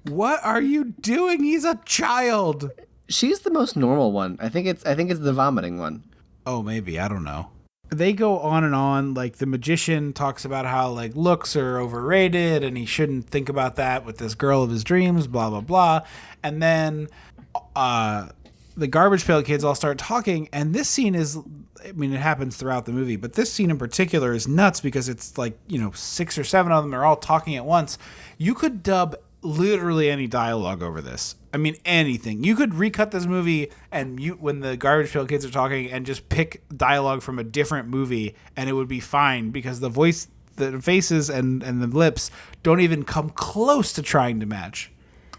what are you doing? He's a child. She's the most normal one. I think it's the vomiting one. Oh, maybe. I don't know. They go on and on. Like, the magician talks about how, like, looks are overrated and he shouldn't think about that with this girl of his dreams, blah, blah, blah. And then the Garbage Pail Kids all start talking. And this scene is, I mean, it happens throughout the movie, but this scene in particular is nuts because it's like, 6 or 7 of them are all talking at once. You could dub literally any dialogue over this. I mean, anything. You could recut this movie and mute when the Garbage Pail Kids are talking and just pick dialogue from a different movie and it would be fine because the voice, the faces and the lips don't even come close to trying to match.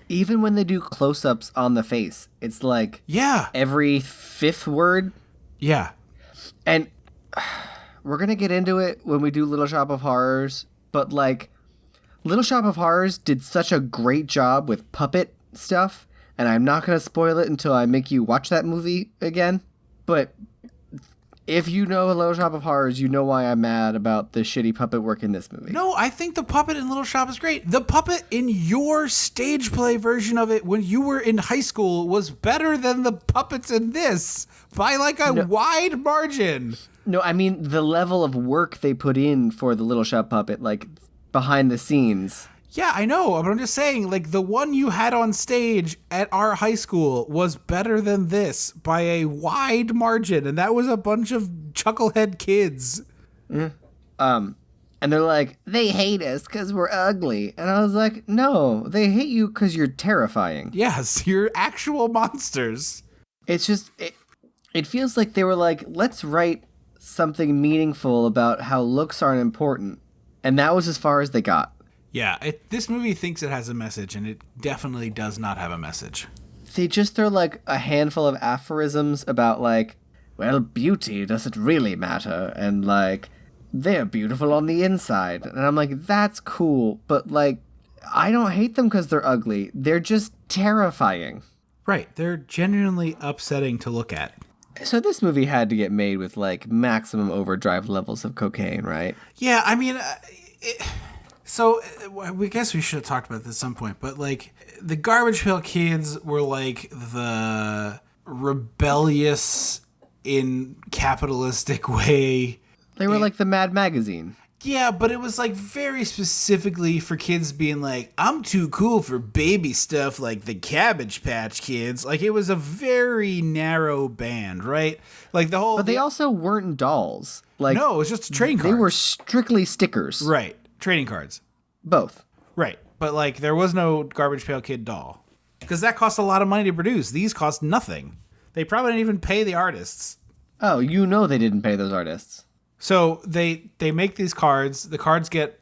Even when they do close-ups on the face, it's like every 5th word. Yeah. And we're going to get into it when we do Little Shop of Horrors, but like Little Shop of Horrors did such a great job with puppet stuff, and I'm not going to spoil it until I make you watch that movie again, but if you know Little Shop of Horrors, you know why I'm mad about the shitty puppet work in this movie. No, I think the puppet in Little Shop is great. The puppet in your stage play version of it when you were in high school was better than the puppets in this by like a wide margin. No, I mean the level of work they put in for the Little Shop puppet, like behind the scenes. Yeah, I know, but I'm just saying, like, the one you had on stage at our high school was better than this by a wide margin, and that was a bunch of chucklehead kids. And they're like, they hate us because we're ugly. And I was like, no, they hate you because you're terrifying. Yes, you're actual monsters. It's just, it feels like they were like, let's write something meaningful about how looks aren't important. And that was as far as they got. Yeah, this movie thinks it has a message, and it definitely does not have a message. They just throw, like, a handful of aphorisms about, like, well, beauty doesn't really matter, and, like, they're beautiful on the inside. And I'm like, that's cool, but, like, I don't hate them because they're ugly. They're just terrifying. Right, they're genuinely upsetting to look at. So this movie had to get made with, like, maximum overdrive levels of cocaine, right? Yeah, I mean... So, we guess we should have talked about this at some point, but, like, the Garbage Pail Kids were, like, the rebellious in capitalistic way. They were like the Mad Magazine. Yeah, but it was, like, very specifically for kids being like, I'm too cool for baby stuff like the Cabbage Patch Kids. Like, it was a very narrow band, right? Like, the whole... But they also weren't dolls. Like, no, it was just trading cards. They were strictly stickers. Right. Trading cards. Both. Right. But, like, there was no Garbage Pail Kid doll. Because that cost a lot of money to produce. These cost nothing. They probably didn't even pay the artists. Oh, you know they didn't pay those artists. So they make these cards. The cards get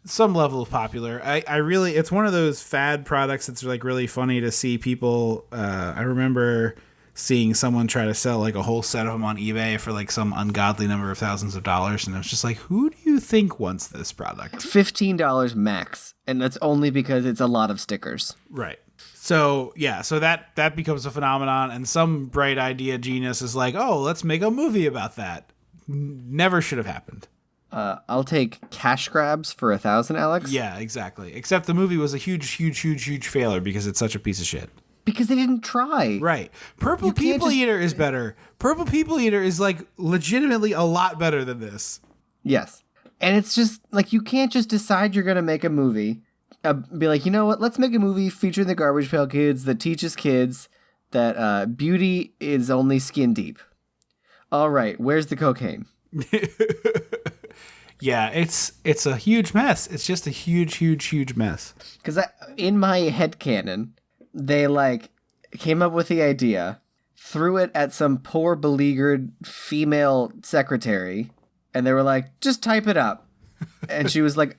some level of popular. I really, it's one of those fad products that's, like, really funny to see people. I remember seeing someone try to sell, like, a whole set of them on eBay for, like, some ungodly number of thousands of dollars. And it was just like, who do you think wants this product? $15 max. And that's only because it's a lot of stickers. Right. So, yeah, so that becomes a phenomenon. And some bright idea genius is like, oh, let's make a movie about that. Never should have happened. I'll take cash grabs for 1,000, Alex. Yeah, exactly. Except the movie was a huge failure because it's such a piece of shit. Because they didn't try. Right. Purple People Eater is better. Purple People Eater is like legitimately a lot better than this. Yes. And it's just like, you can't just decide you're going to make a movie. Be like, you know what? Let's make a movie featuring the Garbage Pail Kids that teaches kids that beauty is only skin deep. All right. Where's the cocaine? Yeah, it's a huge mess. It's just a huge mess. Because in my headcanon, they like came up with the idea, threw it at some poor beleaguered female secretary, and they were like, just type it up. And she was like,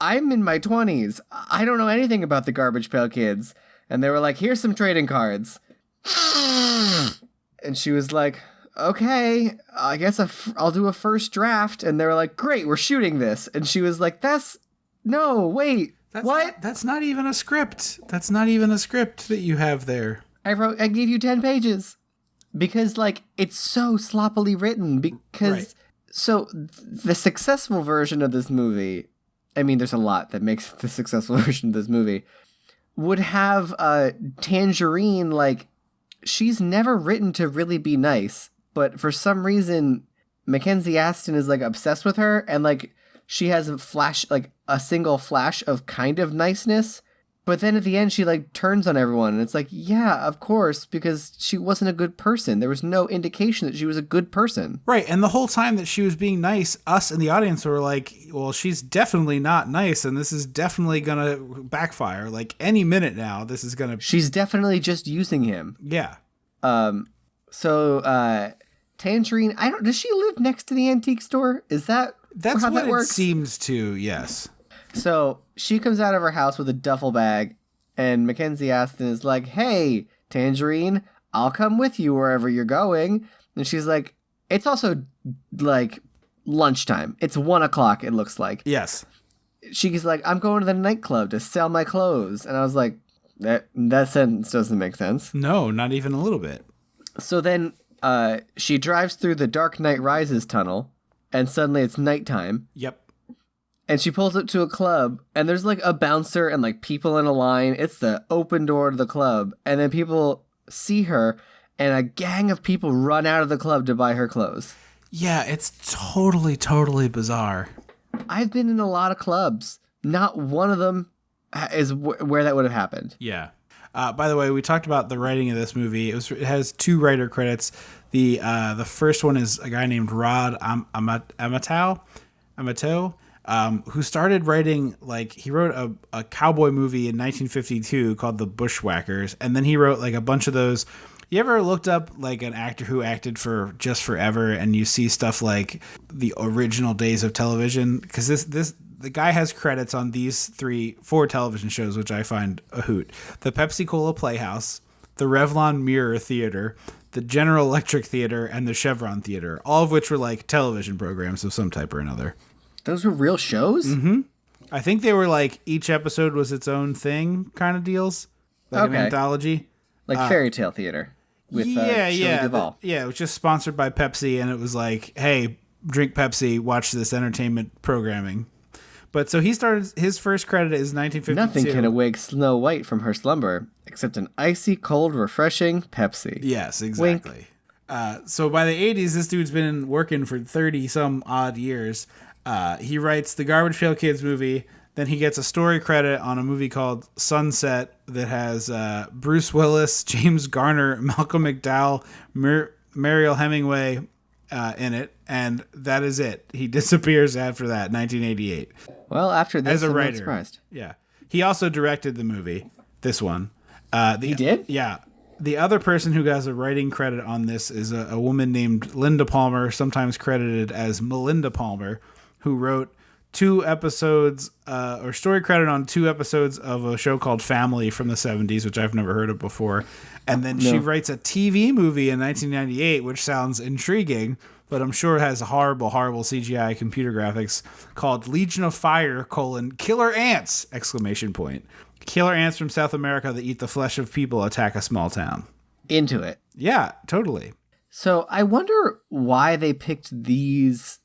I'm in my 20s. I don't know anything about the Garbage Pail Kids. And they were like, here's some trading cards. And she was like, okay, I guess I'll do a first draft. And they were like, great, we're shooting this. And she was like, what? That's not even a script. That's not even a script that you have there. I gave you 10 pages. Because, like, it's so sloppily written. Because, right. So, the successful version of this movie, I mean, there's a lot that makes the successful version of this movie, would have Tangerine, like, she's never written to really be nice, but for some reason, Mackenzie Astin is, like, obsessed with her, and, like, she has a single flash of kind of niceness, but then at the end, she, like, turns on everyone, and it's like, yeah, of course, because she wasn't a good person. There was no indication that she was a good person. Right, and the whole time that she was being nice, us in the audience were like, well, she's definitely not nice, and this is definitely gonna backfire. Like, any minute now, this is gonna... She's definitely just using him. Yeah. So, Tangerine, does she live next to the antique store? That's how that works? It seems to, yes. So she comes out of her house with a duffel bag, and Mackenzie Astin is like, hey, Tangerine, I'll come with you wherever you're going. And she's like, it's also like lunchtime. It's 1:00, it looks like. Yes. She's like, I'm going to the nightclub to sell my clothes. And I was like, that sentence doesn't make sense. No, not even a little bit. So then she drives through the Dark Knight Rises tunnel, and suddenly it's nighttime. Yep. And she pulls up to a club, and there's, like, a bouncer and, like, people in a line. It's the open door to the club. And then people see her, and a gang of people run out of the club to buy her clothes. Yeah, it's totally bizarre. I've been in a lot of clubs. Not one of them is where that would have happened. Yeah. By the way, we talked about the writing of this movie. It has 2 writer credits. The first one is a guy named Rod Amato, who started writing, like, he wrote a cowboy movie in 1952 called The Bushwhackers, and then he wrote, like, a bunch of those. You ever looked up, like, an actor who acted for Just Forever, and you see stuff like the original days of television? Because the guy has credits on these 4 television shows, which I find a hoot. The Pepsi Cola Playhouse, the Revlon Mirror Theater, the General Electric Theater, and the Chevron Theater, all of which were, like, television programs of some type or another. Those were real shows? Mm-hmm. I think they were, like, each episode was its own thing kind of deals. Like an anthology. Like fairy tale theater. With Shirley Duvall. It was just sponsored by Pepsi, and it was like, hey, drink Pepsi, watch this entertainment programming. But so he started, his first credit is 1952. Nothing can awake Snow White from her slumber except an icy, cold, refreshing Pepsi. Yes, exactly. So by the 80s, this dude's been working for 30-some odd years. He writes the Garbage Pail Kids movie. Then he gets a story credit on a movie called Sunset that has Bruce Willis, James Garner, Malcolm McDowell, Mariel Hemingway in it. And that is it. He disappears after that, 1988. Well, after this, as a I'm writer. not surprised. Yeah. He also directed the movie, this one. He did? Yeah. The other person who has a writing credit on this is a woman named Linda Palmer, sometimes credited as Melinda Palmer, who wrote 2 episodes, or story credit on 2 episodes of a show called Family from the 70s, which I've never heard of before. And then she writes a TV movie in 1998, which sounds intriguing, but I'm sure it has horrible CGI computer graphics, called Legion of Fire, Killer Ants, ! Killer ants from South America that eat the flesh of people attack a small town. Into it. Yeah, totally. So I wonder why they picked these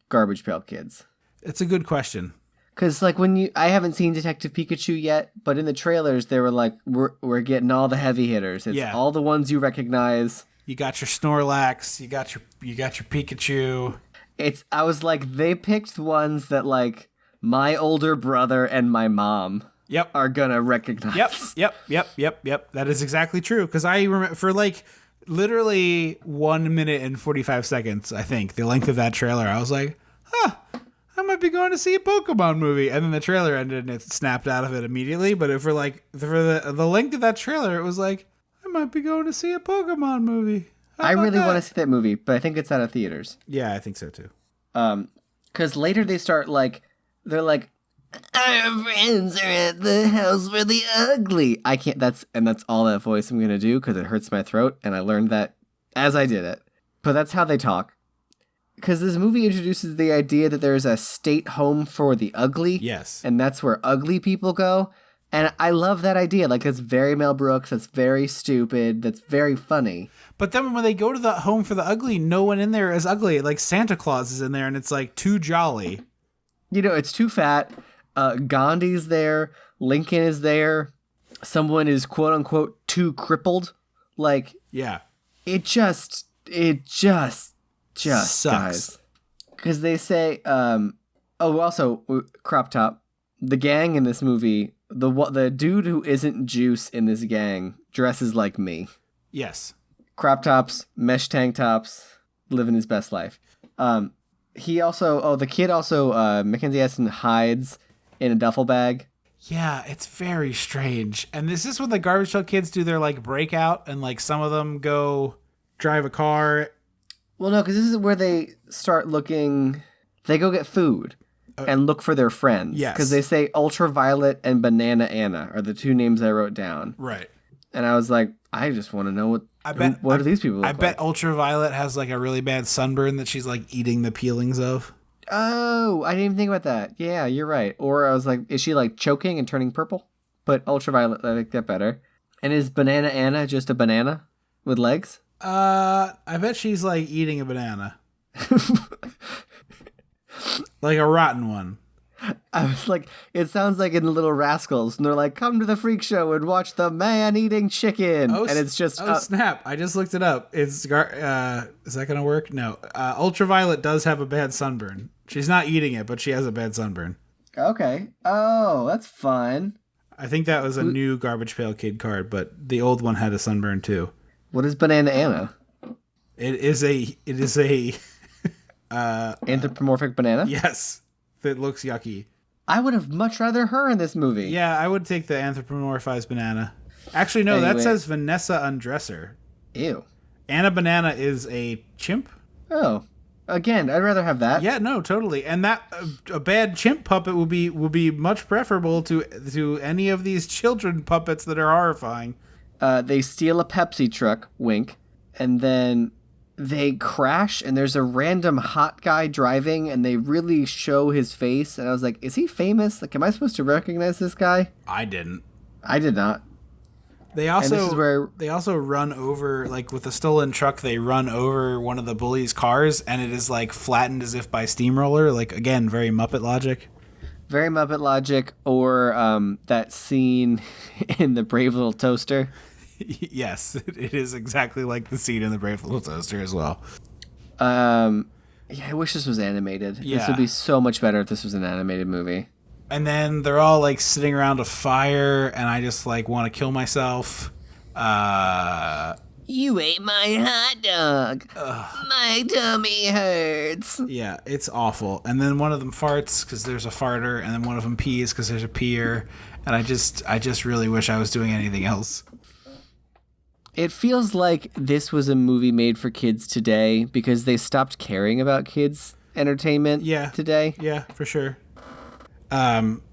Garbage Pail Kids? It's a good question. Because, like, I haven't seen Detective Pikachu yet, but in the trailers, they were like, we're getting all the heavy hitters. It's all the ones you recognize. You got your Snorlax, you got your Pikachu. I was like, they picked ones that, like, my older brother and my mom are gonna recognize. Yep. That is exactly true. Because I remember for, like, literally 1 minute and 45 seconds, I think, the length of that trailer, I was like, I might be going to see a Pokemon movie. And then the trailer ended and it snapped out of it immediately. But for the length of that trailer, it was like, I might be going to see a Pokemon movie. I really want to see that movie, but I think it's out of theaters. Yeah, I think so too. Because later they start like, they're like, our friends are at the house for the ugly. I can't, that's all that voice I'm going to do because it hurts my throat. And I learned that as I did it. But that's how they talk. Because this movie introduces the idea that there's a state home for the ugly. Yes. And that's where ugly people go. And I love that idea. Like, it's very Mel Brooks. That's very stupid. That's very funny. But then when they go to the home for the ugly, no one in there is ugly. Like, Santa Claus is in there, and it's, like, too jolly. You know, it's too fat. Gandhi's there. Lincoln is there. Someone is, quote-unquote, too crippled. Like, yeah. It just sucks. Guys. Because they say, also, crop top. The gang in this movie, the dude who isn't Juice in this gang dresses like me. Yes. Crop tops, mesh tank tops, living his best life. He also, the kid also, Mackenzie Astin hides in a duffel bag. Yeah, it's very strange. And this is when the Garbage Pail Kids do their, like, breakout, and, like, some of them go drive a car. Well, no, because this is where they start looking, they go get food and look for their friends. Yes. Because they say Ultraviolet and Banana Anna are the two names I wrote down. Right. And I was like, I just want to know what do these people look like? I bet Ultraviolet has, like, a really bad sunburn that she's, like, eating the peelings of. Oh, I didn't even think about that. Yeah, you're right. Or I was like, is she, like, choking and turning purple? But Ultraviolet, I like that better. And is Banana Anna just a banana with legs? I bet she's, like, eating a banana. Like a rotten one. I was like, it sounds like in The Little Rascals, and they're like, come to the freak show and watch the man eating chicken. And it's just... snap. I just looked it up. Is that going to work? No. Ultraviolet does have a bad sunburn. She's not eating it, but she has a bad sunburn. Okay. Oh, that's fun. I think that was a new Garbage Pail Kid card, but the old one had a sunburn too. What is Banana Anna? It is a anthropomorphic banana? Yes. That looks yucky. I would have much rather her in this movie. Yeah, I would take the anthropomorphized banana. Actually, no, anyway. That says Vanessa Undresser. Ew. Anna Banana is a chimp? Oh. Again, I'd rather have that. Yeah, no, totally. And that a bad chimp puppet would be much preferable to any of these children puppets that are horrifying. They steal a Pepsi truck, wink, and then they crash, and there's a random hot guy driving, and they really show his face, and I was like, is he famous? Like, am I supposed to recognize this guy? I didn't. I did not. They also run over, like, with a stolen truck, they run over one of the bullies' cars, and it is, like, flattened as if by steamroller. Like, again, very Muppet logic. Very Muppet logic, or that scene in The Brave Little Toaster. Yes, it is exactly like the scene in The Brave Little Toaster as well. Yeah, I wish this was animated. Yeah. This would be so much better if this was an animated movie. And then they're all, like, sitting around a fire, and I just, like, want to kill myself. You ate my hot dog. My tummy hurts. Yeah, it's awful. And then one of them farts because there's a farter, and then one of them pees because there's a peer. And I just really wish I was doing anything else. It feels like this was a movie made for kids today because they stopped caring about kids' entertainment today. Yeah, for sure.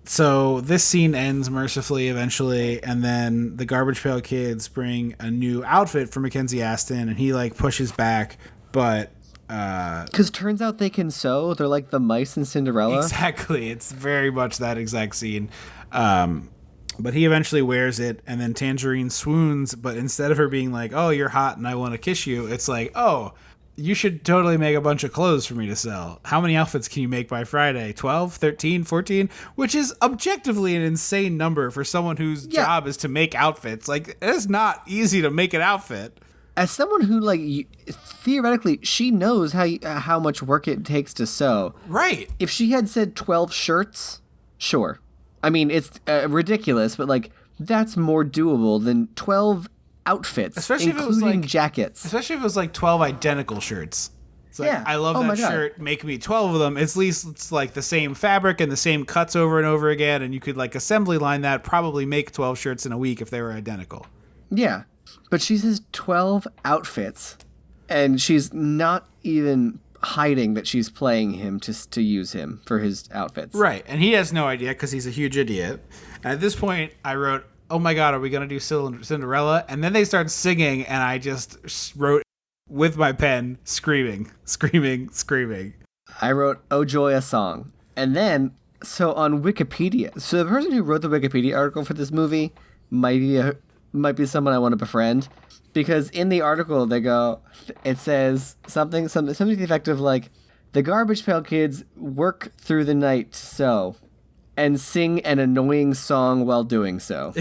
So this scene ends mercifully eventually, and then the Garbage Pail Kids bring a new outfit for Mackenzie Astin, and he, like, pushes back, but... Because turns out they can sew. They're like the mice in Cinderella. Exactly. It's very much that exact scene. But he eventually wears it, and then Tangerine swoons, but instead of her being like, oh, you're hot and I want to kiss you, it's like, oh, you should totally make a bunch of clothes for me to sell. How many outfits can you make by Friday? 12, 13, 14? Which is objectively an insane number for someone whose job is to make outfits. Like, it's not easy to make an outfit. As someone who, like, theoretically, she knows how much work it takes to sew. Right. If she had said 12 shirts, sure. I mean, it's ridiculous, but, like, that's more doable than 12 outfits, especially including if it was like, jackets. Especially if it was like 12 identical shirts. It's like, I love that shirt. Make me 12 of them. At least it's like the same fabric and the same cuts over and over again. And you could like assembly line that, probably make 12 shirts in a week if they were identical. Yeah. But she says 12 outfits. And she's not even hiding that she's playing him to use him for his outfits. Right. And he has no idea because he's a huge idiot. And at this point, I wrote, oh my God, are we going to do Cinderella? And then they start singing, and I just wrote with my pen, screaming. I wrote, oh joy, a song. And then, so on Wikipedia, so the person who wrote the Wikipedia article for this movie might be someone I want to befriend. Because in the article, it says something to the effect of like, the Garbage Pail Kids work through the night to sew and sing an annoying song while doing so.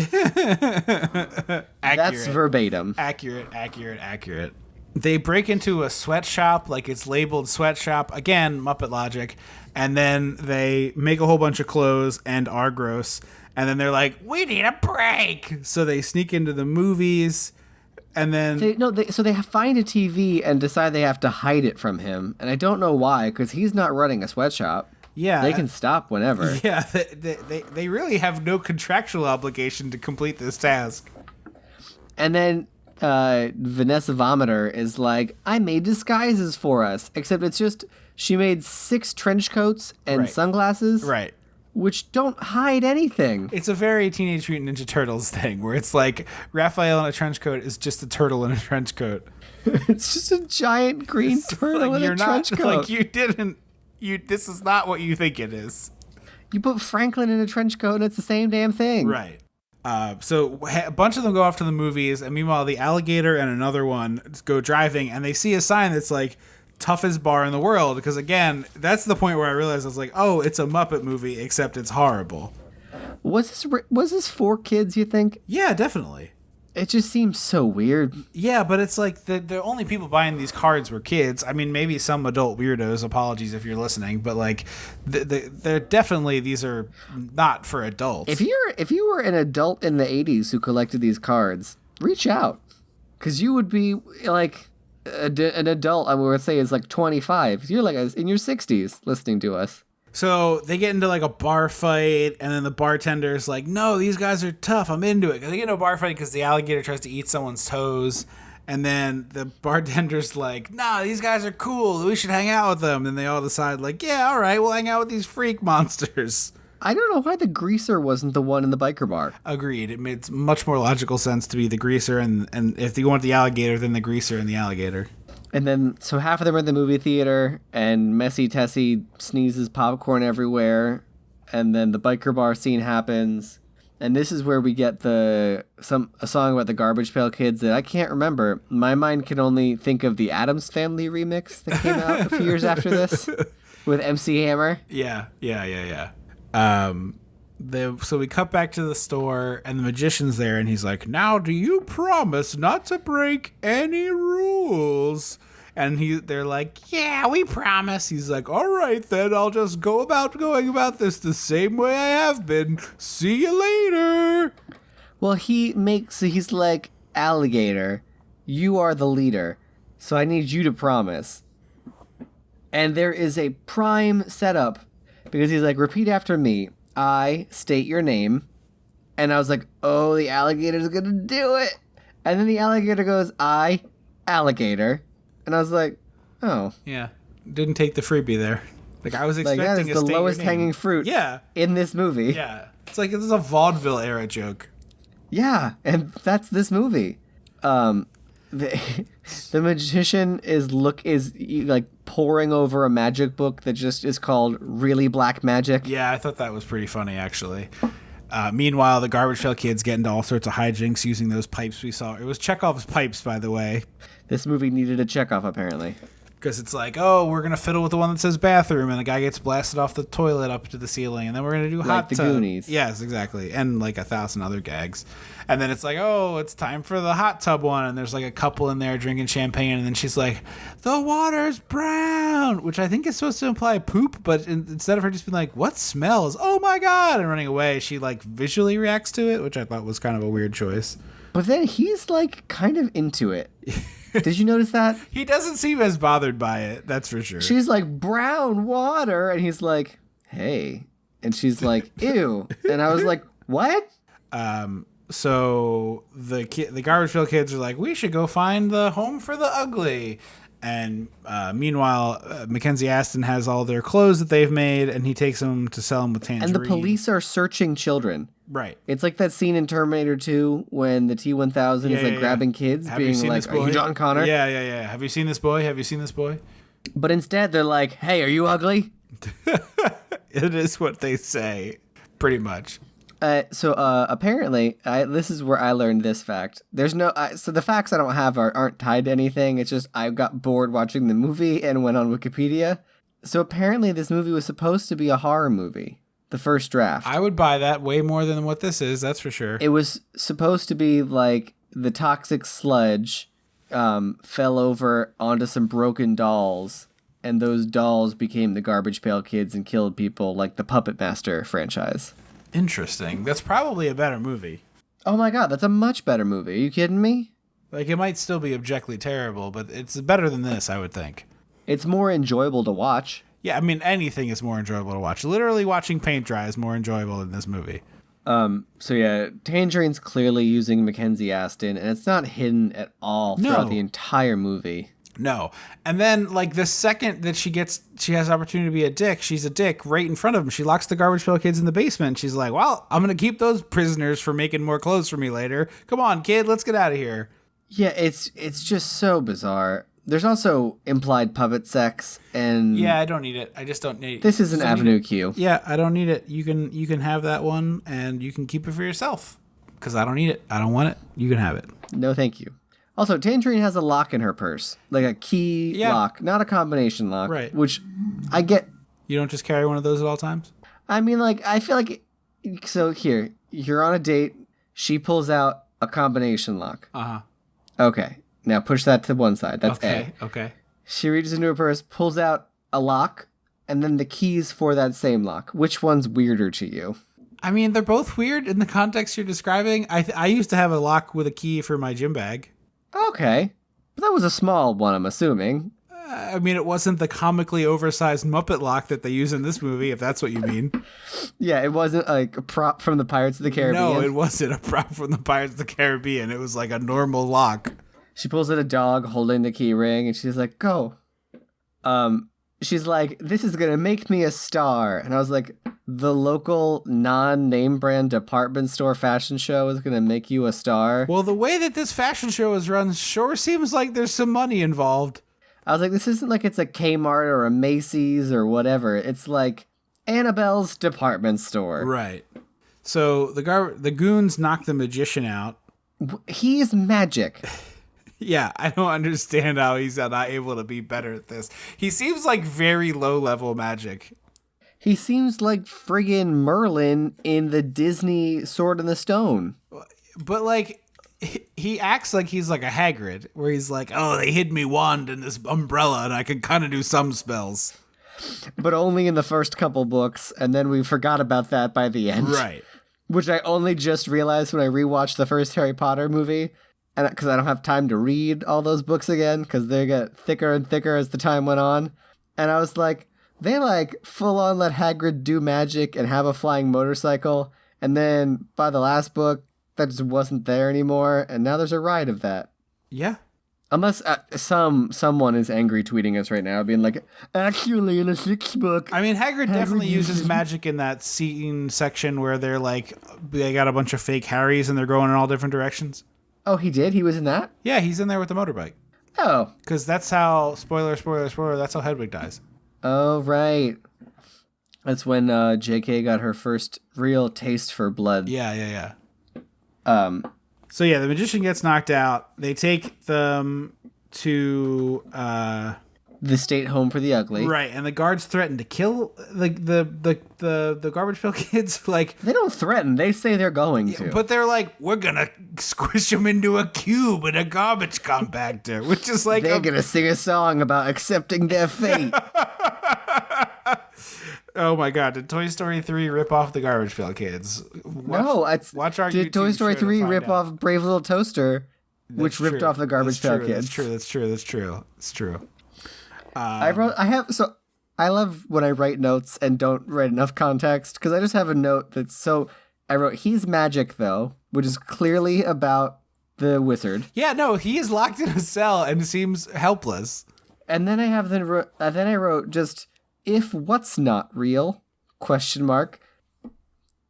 That's verbatim. Accurate. They break into a sweatshop, like it's labeled Sweatshop. Again, Muppet logic. And then they make a whole bunch of clothes and are gross. And then they're like, we need a break. So they sneak into the movies. And then... So they find a TV and decide they have to hide it from him. And I don't know why, because he's not running a sweatshop. Yeah. They can stop whenever. Yeah, they really have no contractual obligation to complete this task. And then Vanessa Vomiter is like, I made disguises for us. Except it's just, she made 6 trench coats and sunglasses. Right. Which don't hide anything. It's a very Teenage Mutant Ninja Turtles thing, where it's like, Raphael in a trench coat is just a turtle in a trench coat. It's just a giant green turtle like, in a trench coat. Like, this is not what you think it is. You put Franklin in a trench coat and it's the same damn thing. Right. So a bunch of them go off to the movies, and meanwhile the alligator and another one go driving, and they see a sign that's like, toughest bar in the world. Because again, that's the point where I realized I was like, oh, it's a Muppet movie, except it's horrible. Was this for kids, you think? Yeah, definitely. It just seems so weird. Yeah, but it's like the only people buying these cards were kids. I mean, maybe some adult weirdos. Apologies if you're listening, but like, they're definitely, these are not for adults. If you were an adult in the 80s who collected these cards, reach out, because you would be like an adult. I would say is like 25. You're like in your 60s listening to us. So they get into like a bar fight, and then the bartender's like, no, these guys are tough. I'm into it. They get into a bar fight because the alligator tries to eat someone's toes. And then the bartender's like, nah, these guys are cool. We should hang out with them. And they all decide like, yeah, all right, we'll hang out with these freak monsters. I don't know why the greaser wasn't the one in the biker bar. Agreed. It made much more logical sense to be the greaser, and if you want the alligator, then the greaser and the alligator. And then, so half of them are in the movie theater, and Messy Tessie sneezes popcorn everywhere, and then the biker bar scene happens, and this is where we get a song about the Garbage Pail Kids that I can't remember. My mind can only think of the Addams Family remix that came out a few years after this with MC Hammer. Yeah. So we cut back to the store, and the magician's there, and he's like, now do you promise not to break any rules? And they're like, yeah, we promise. He's like, all right, then I'll just going about this the same way I have been. See you later. Well, he's like, alligator, you are the leader, so I need you to promise. And there is a prime setup, because he's like, repeat after me. I state your name. And I was like, oh, the alligator's gonna do it. And then the alligator goes, I, alligator. And I was like, oh. Yeah. Didn't take the freebie there. Like, I was expecting that is the lowest hanging fruit in this movie. Yeah. It's like, this is a vaudeville era joke. Yeah. And that's this movie. The magician is like poring over a magic book that just is called Really Black Magic. Yeah, I thought that was pretty funny, actually. Meanwhile, the Garbage Pail Kids get into all sorts of hijinks using those pipes we saw. It was Chekhov's pipes, by the way. This movie needed a Chekhov, apparently. Because it's like, oh, we're going to fiddle with the one that says bathroom, and the guy gets blasted off the toilet up to the ceiling, and then we're going to do hot the tub. Goonies. Yes, exactly. And like 1,000 other gags. And then it's like, oh, it's time for the hot tub one, and there's like a couple in there drinking champagne, and then she's like, the water's brown, which I think is supposed to imply poop, but instead of her just being like, what smells? Oh my God, and running away, she like visually reacts to it, which I thought was kind of a weird choice. But then he's like kind of into it. Did you notice that? He doesn't seem as bothered by it, that's for sure. She's like, brown water. And he's like, hey. And she's like, ew. And I was like, what? So the Garbage Pail Kids are like, we should go find the home for the ugly. And meanwhile, Mackenzie Astin has all their clothes that they've made, and he takes them to sell them with Tangerine. And the police are searching children. Right. It's like that scene in Terminator 2 when the T-1000 is like grabbing kids, being like, are you John Connor? Yeah. Have you seen this boy? Have you seen this boy? But instead they're like, hey, are you ugly? It is what they say, pretty much. So apparently, this is where I learned this fact. There's no, so the facts I don't have aren't tied to anything. It's just I got bored watching the movie and went on Wikipedia. So apparently this movie was supposed to be a horror movie, the first draft. I would buy that way more than what this is, that's for sure. It was supposed to be like the toxic sludge fell over onto some broken dolls, and those dolls became the Garbage Pail Kids and killed people, like the Puppet Master franchise. Interesting. That's probably a better movie. Oh my God, that's a much better movie. Are you kidding me? Like, it might still be objectively terrible, but it's better than this, I would think. It's more enjoyable to watch. Yeah, I mean, anything is more enjoyable to watch. Literally watching paint dry is more enjoyable than this movie. So yeah, Tangerine's clearly using Mackenzie Astin, and it's not hidden at all throughout the entire movie. No. And then, like, the second that she has opportunity to be a dick, she's a dick right in front of him. She locks the Garbage Pail Kids in the basement. She's like, well, I'm going to keep those prisoners for making more clothes for me later. Come on, kid, let's get out of here. Yeah, it's just so bizarre. There's also implied puppet sex, and yeah, I don't need it. I just don't need it. This is an Avenue Q. Yeah, I don't need it. You can have that one, and you can keep it for yourself. Because I don't need it. I don't want it. You can have it. No, thank you. Also, Tangerine has a lock in her purse, like a key lock, not a combination lock. Right. Which I get. You don't just carry one of those at all times? I mean, like, I feel like. So here, you're on a date. She pulls out a combination lock. Uh-huh. Okay. Now push that to one side. That's A. Okay. She reaches into her purse, pulls out a lock, and then the keys for that same lock. Which one's weirder to you? I mean, they're both weird in the context you're describing. I used to have a lock with a key for my gym bag. Okay. But that was a small one, I'm assuming. I mean, it wasn't the comically oversized Muppet lock that they use in this movie, if that's what you mean. Yeah, it wasn't like a prop from the Pirates of the Caribbean. No, it wasn't a prop from the Pirates of the Caribbean. It was like a normal lock. She pulls out a dog holding the key ring, and she's like, go. She's like, this is going to make me a star. And I was like, the local non-name brand department store fashion show is going to make you a star? Well, the way that this fashion show is run sure seems like there's some money involved. I was like, this isn't like it's a Kmart or a Macy's or whatever. It's like Annabelle's department store. Right. So the goons knock the magician out. He's magic. Yeah, I don't understand how he's not able to be better at this. He seems like very low-level magic. He seems like friggin' Merlin in the Disney Sword in the Stone. But, like, he acts like he's like a Hagrid, where he's like, oh, they hid me wand in this umbrella, and I can kind of do some spells. But only in the first couple books, and then we forgot about that by the end. Right. Which I only just realized when I rewatched the first Harry Potter movie. And because I don't have time to read all those books again, because they get thicker and thicker as the time went on. And I was like, they like full on let Hagrid do magic and have a flying motorcycle. And then by the last book, that just wasn't there anymore. And now there's a ride of that. Yeah. Unless someone is angry tweeting us right now, being like, actually in a sixth book. I mean, Hagrid definitely uses magic in that scene section where they're like, they got a bunch of fake Harrys and they're going in all different directions. Oh, he did? He was in that? Yeah, he's in there with the motorbike. Oh. Because that's how, spoiler, that's how Hedwig dies. Oh, right. That's when JK got her first real taste for blood. Yeah. So yeah, the magician gets knocked out. They take them to... the the state home for the ugly. Right, and the guards threaten to kill the garbage pail kids. Like, They don't threaten. They say they're going to. but they're like, we're gonna squish them into a cube in a garbage compactor, which is like They're going to sing a song about accepting their fate. Oh my god, did Toy Story 3 rip off the Garbage Pail Kids? Watch our Did YouTube Toy Story show to 3 find rip out. off Brave Little Toaster, which ripped off the Garbage Pail Kids? That's true. It's true. I love when I write notes and don't write enough context, because I just have a note I wrote, he's magic though, which is clearly about the wizard. Yeah, no, he is locked in a cell and seems helpless. And then I wrote just, if what's not real, ? Does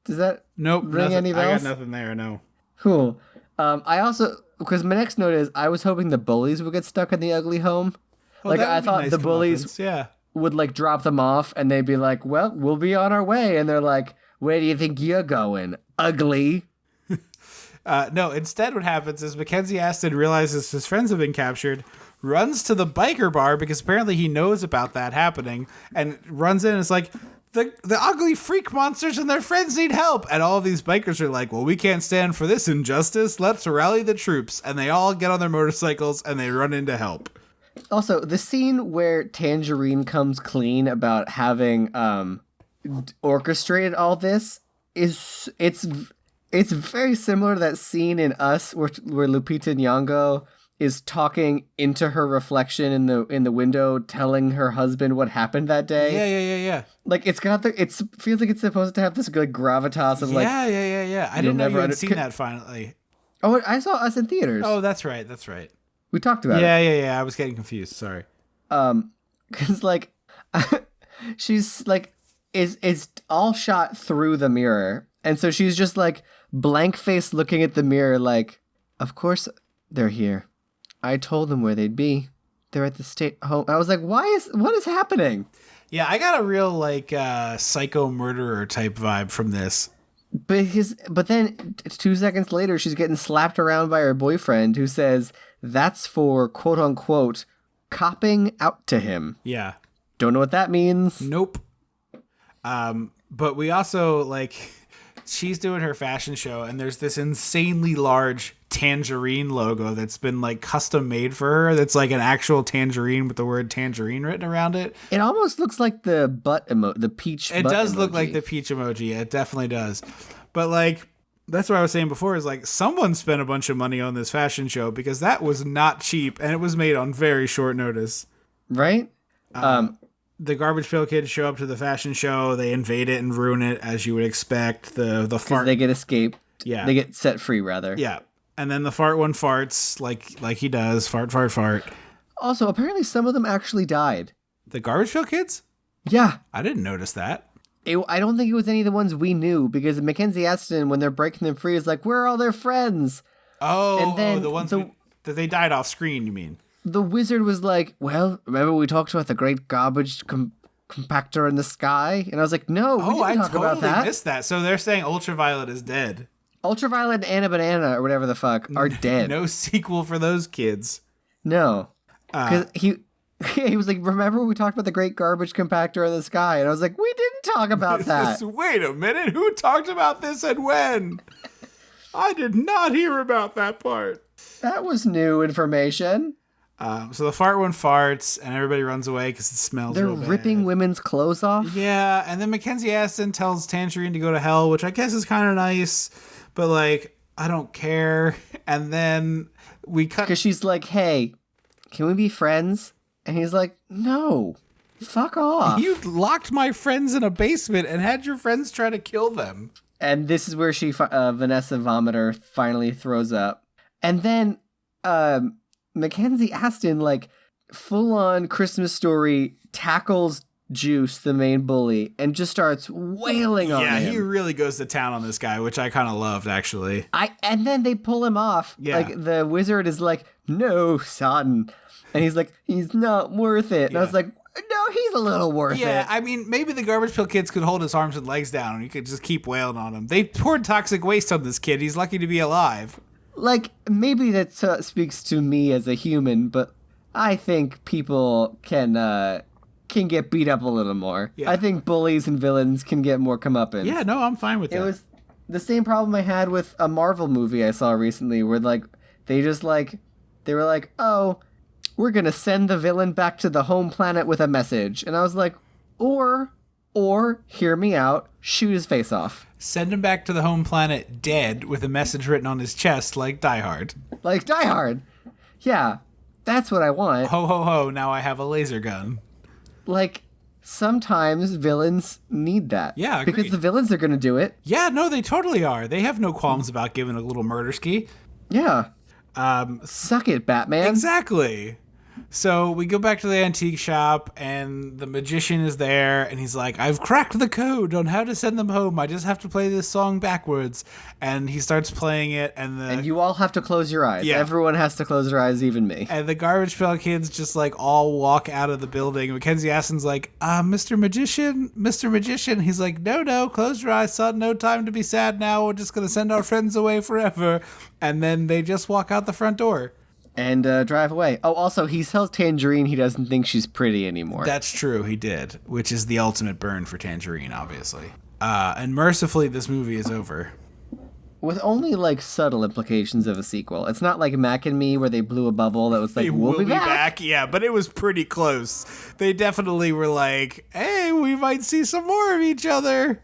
that Nope, ring any bells? I got nothing there, no. Cool. I also, because my next note is, I was hoping the bullies would get stuck in the ugly home. Well, I thought the bullies would like drop them off and they'd be like, well, we'll be on our way. And they're like, where do you think you're going? Ugly. No, instead what happens is Mackenzie Astin realizes his friends have been captured, runs to the biker bar because apparently he knows about that happening, and runs in and is like, the ugly freak monsters and their friends need help. And all of these bikers are like, well, we can't stand for this injustice. Let's rally the troops. And they all get on their motorcycles and they run in to help. Also, the scene where Tangerine comes clean about having orchestrated all this it's very similar to that scene in Us where Lupita Nyong'o is talking into her reflection in the window, telling her husband what happened that day. Yeah. Like it feels like it's supposed to have this good gravitas of like. Yeah. I didn't know you had seen that finally. Oh, I saw Us in theaters. Oh, that's right. We talked about it. Yeah. I was getting confused. Sorry. Because like, she's like, is all shot through the mirror, and so she's just like blank faced looking at the mirror, like, of course they're here. I told them where they'd be. They're at the state home. I was like, what is happening? Yeah, I got a real like psycho murderer type vibe from this. But then 2 seconds later, she's getting slapped around by her boyfriend, who says that's for quote unquote copping out to him. Yeah. Don't know what that means. Nope. But we also like, she's doing her fashion show and there's this insanely large Tangerine logo that's been like custom made for her. That's like an actual tangerine with the word tangerine written around it. It almost looks like the butt the peach. It does look like the peach emoji. It definitely does. But like, that's what I was saying before, is like someone spent a bunch of money on this fashion show, because that was not cheap and it was made on very short notice. Right? The Garbage Pail Kids show up to the fashion show. They invade it and ruin it, as you would expect. The fart. They get escaped. Yeah. They get set free, rather. Yeah. And then the fart one farts like he does. Fart. Also, apparently some of them actually died. The Garbage Pail Kids? Yeah. I didn't notice that. I don't think it was any of the ones we knew, because Mackenzie Astin, when they're breaking them free, is like, where are all their friends? And then the ones that they died off screen, you mean? The wizard was like, well, remember we talked about the great garbage compactor in the sky? And I was like, no, we didn't talk about that. I totally missed that. So they're saying Ultraviolet is dead. Ultraviolet and Anna Banana, or whatever the fuck, are dead. No sequel for those kids. No. Because he was like, remember we talked about the great garbage compactor in the sky? And I was like, we didn't talk about that. Wait a minute. Who talked about this and when? I did not hear about that part. That was new information. So the fart one farts and everybody runs away because it smells They're real bad. ripping women's clothes off? Yeah, and then Mackenzie Astin tells Tangerine to go to hell, which I guess is kind of nice, but like, I don't care. And then we cut... Because she's like, hey, can we be friends? And he's like, no, fuck off. You locked my friends in a basement and had your friends try to kill them. And this is where Vanessa Vomiter finally throws up. And then Mackenzie Astin, like, full-on Christmas Story, tackles Juice, the main bully, and just starts wailing on him. Yeah, he really goes to town on this guy, which I kind of loved, actually. And then they pull him off. Yeah. Like, the wizard is like, no, son. And he's like, he's not worth it. And I was like, no, he's a little worth it. Yeah, I mean, maybe the Garbage Pail Kids could hold his arms and legs down and he could just keep wailing on him. They poured toxic waste on this kid. He's lucky to be alive. Like, maybe that speaks to me as a human, but I think people can get beat up a little more. Yeah. I think bullies and villains can get more comeuppance. Yeah, no, I'm fine with that. It was the same problem I had with a Marvel movie I saw recently where like they were like, "Oh, we're going to send the villain back to the home planet with a message." And I was like, or hear me out, shoot his face off. Send him back to the home planet dead with a message written on his chest like Die Hard. Like Die Hard. Yeah, that's what I want. Ho, ho, ho, now I have a laser gun. Like, sometimes villains need that. Yeah, agreed. Because the villains are going to do it. Yeah, no, they totally are. They have no qualms about giving a little murder ski. Yeah. Suck it, Batman. Exactly. So we go back to the antique shop, and the magician is there, and he's like, "I've cracked the code on how to send them home. I just have to play this song backwards." And he starts playing it, and you all have to close your eyes. Yeah. Everyone has to close their eyes, even me. And the Garbage Pail Kids just like all walk out of the building. Mackenzie Astin's like, Mr. Magician. He's like, no, close your eyes, son. No time to be sad now. We're just going to send our friends away forever. And then they just walk out the front door. And drive away. Oh, also, he tells Tangerine he doesn't think she's pretty anymore. That's true, he did, which is the ultimate burn for Tangerine, obviously. And mercifully, this movie is over. With only, like, subtle implications of a sequel. It's not like Mac and Me, where they blew a bubble that was like, we'll be back. Yeah, but it was pretty close. They definitely were like, hey, we might see some more of each other.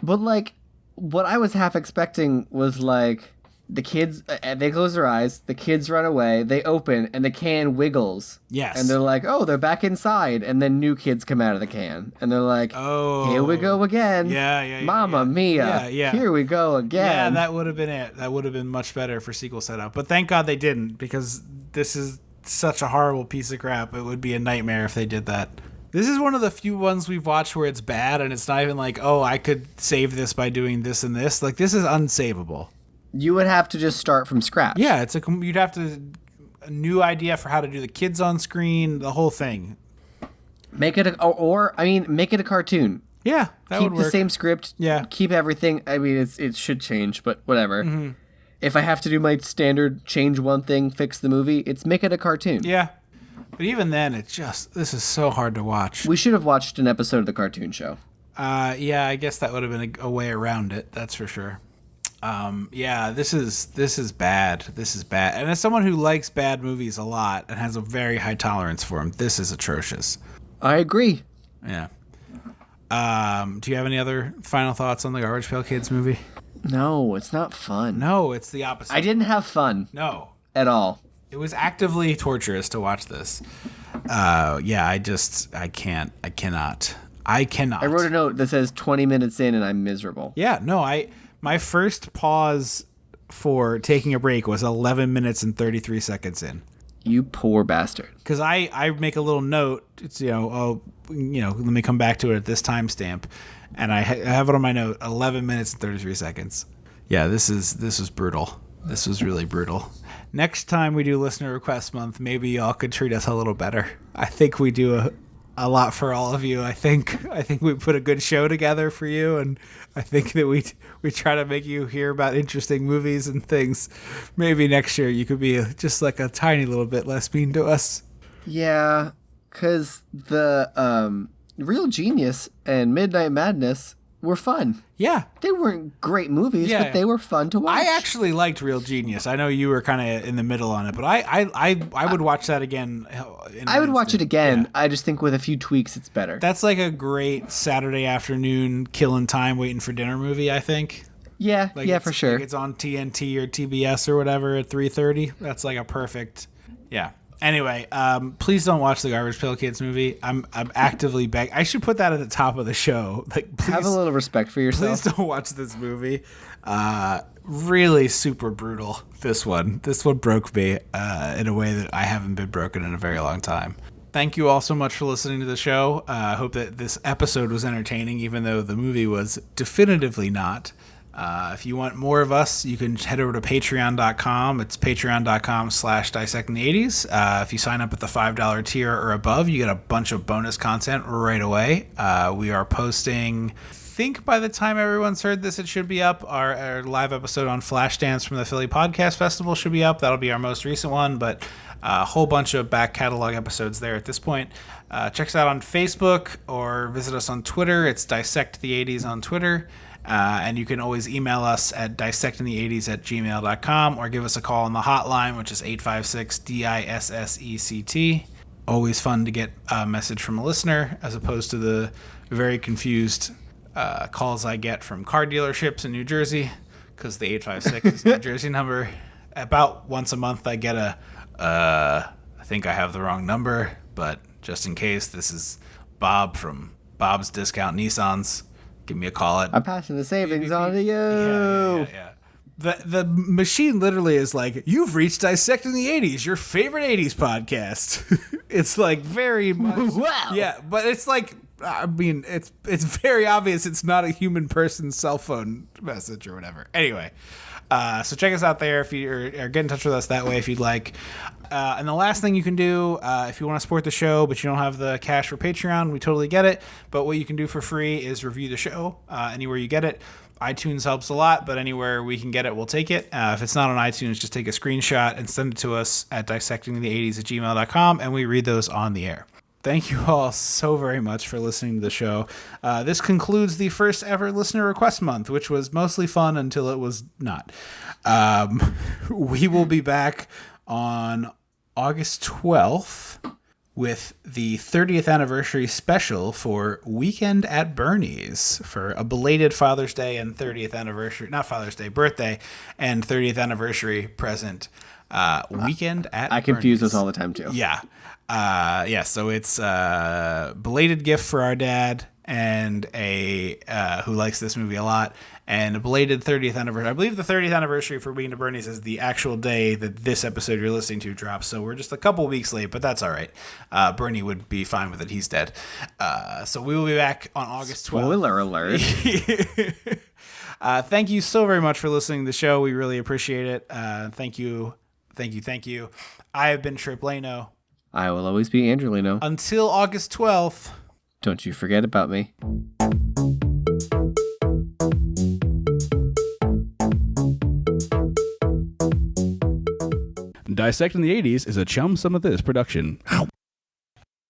But, like, what I was half expecting was, like, the kids, they close their eyes, the kids run away, they open, and the can wiggles. Yes. And they're like, oh, they're back inside. And then new kids come out of the can. And they're like, oh, here we go again. Yeah. Mamma mia. Yeah. Here we go again. Yeah, that would have been it. That would have been much better for sequel setup. But thank God they didn't, because this is such a horrible piece of crap. It would be a nightmare if they did that. This is one of the few ones we've watched where it's bad, and it's not even like, oh, I could save this by doing this and this. Like, this is unsavable. You would have to just start from scratch. Yeah, you'd have to a new idea for how to do the kids on screen, the whole thing. Make it make it a cartoon. Yeah, that would Keep work. the same script. Yeah. Keep everything. I mean, it should change, but whatever. Mm-hmm. If I have to do my standard change one thing, fix the movie, it's make it a cartoon. Yeah. But even then, this is so hard to watch. We should have watched an episode of the cartoon show. Yeah, I guess that would have been a way around it. That's for sure. Yeah, this is bad. This is bad. And as someone who likes bad movies a lot and has a very high tolerance for them, this is atrocious. I agree. Yeah. Do you have any other final thoughts on the Garbage Pail Kids movie? No, it's not fun. No, it's the opposite. I didn't have fun. No. At all. It was actively torturous to watch this. Yeah, I cannot. I wrote a note that says 20 minutes in and I'm miserable. Yeah, no, my first pause for taking a break was 11 minutes and 33 seconds in. You poor bastard. Because I make a little note, it's, let me come back to it at this timestamp. And I have it on my note, 11 minutes and 33 seconds. Yeah, this was brutal. This was really brutal. Next time we do Listener Request Month, maybe y'all could treat us a little better. I think we do a lot for all of you. I think we put a good show together for you, and I think that we try to make you hear about interesting movies and things. Maybe next year you could be just like a tiny little bit less mean to us. Yeah, because the Real Genius and Midnight Madness were fun. Yeah. They weren't great movies, but they were fun to watch. I actually liked Real Genius. I know you were kind of in the middle on it, but I would watch that again. I would watch it again. Yeah. I just think with a few tweaks, it's better. That's like a great Saturday afternoon killing time waiting for dinner movie, I think. Yeah, for sure. Like it's on TNT or TBS or whatever at 3:30. That's like a perfect, yeah. Anyway, please don't watch the Garbage Pail Kids movie. I'm actively begging. I should put that at the top of the show. Like, please, have a little respect for yourself. Please don't watch this movie. Really super brutal. This one broke me in a way that I haven't been broken in a very long time. Thank you all so much for listening to the show. I hope that this episode was entertaining, even though the movie was definitively not. If you want more of us, you can head over to patreon.com. It's patreon.com/dissecting80s. If you sign up at the $5 tier or above, you get a bunch of bonus content right away. We are posting think by the time everyone's heard this, it should be up. Our live episode on Flashdance from the Philly Podcast Festival should be up. That'll be our most recent one, but a whole bunch of back catalog episodes there at this point. Check us out on Facebook or visit us on Twitter. It's Dissect the 80s on Twitter. And you can always email us at dissectingthe80s@gmail.com or give us a call on the hotline, which is 856-DISSECT. Always fun to get a message from a listener as opposed to the very confused calls I get from car dealerships in New Jersey, because the 856 is a New Jersey number. About once a month I get I think I have the wrong number, but just in case, this is Bob from Bob's Discount Nissans. Give me a call at... I'm passing the savings on to you. Yeah. The machine literally is like, you've reached Dissecting the 80s, your favorite 80s podcast. It's like very much... Wow. Yeah, but it's like, I mean, it's very obvious it's not a human person's cell phone message or whatever. Anyway, so check us out there if you or get in touch with us that way if you'd like. And the last thing you can do, if you want to support the show but you don't have the cash for Patreon, we totally get it. But what you can do for free is review the show anywhere you get it. iTunes helps a lot, but anywhere we can get it, we'll take it. If it's not on iTunes, just take a screenshot and send it to us at dissectingthe80s@gmail.com, and we read those on the air. Thank you all so very much for listening to the show. This concludes the first ever listener request month, which was mostly fun until it was not. We will be back on August 12th with the 30th anniversary special for Weekend at Bernie's, for a belated Father's Day and 30th anniversary, not Father's Day, birthday and 30th anniversary present. Weekend at I confuse Bernie's. those all the time too. Yeah. So it's a belated gift for our dad and a who likes this movie a lot, and a belated 30th anniversary. I believe the 30th anniversary for Weekend at Bernie's is the actual day that this episode you're listening to drops, so we're just a couple weeks late, but that's all right. Bernie would be fine with it. He's dead. So we will be back on August 12th. Spoiler alert. Thank you so very much for listening to the show. We really appreciate it. Thank you. I have been Trip Leno. I will always be Andrew Leno. Until August 12th. Don't you forget about me. Dissecting the 80s is a Chum Some of This production. Ow.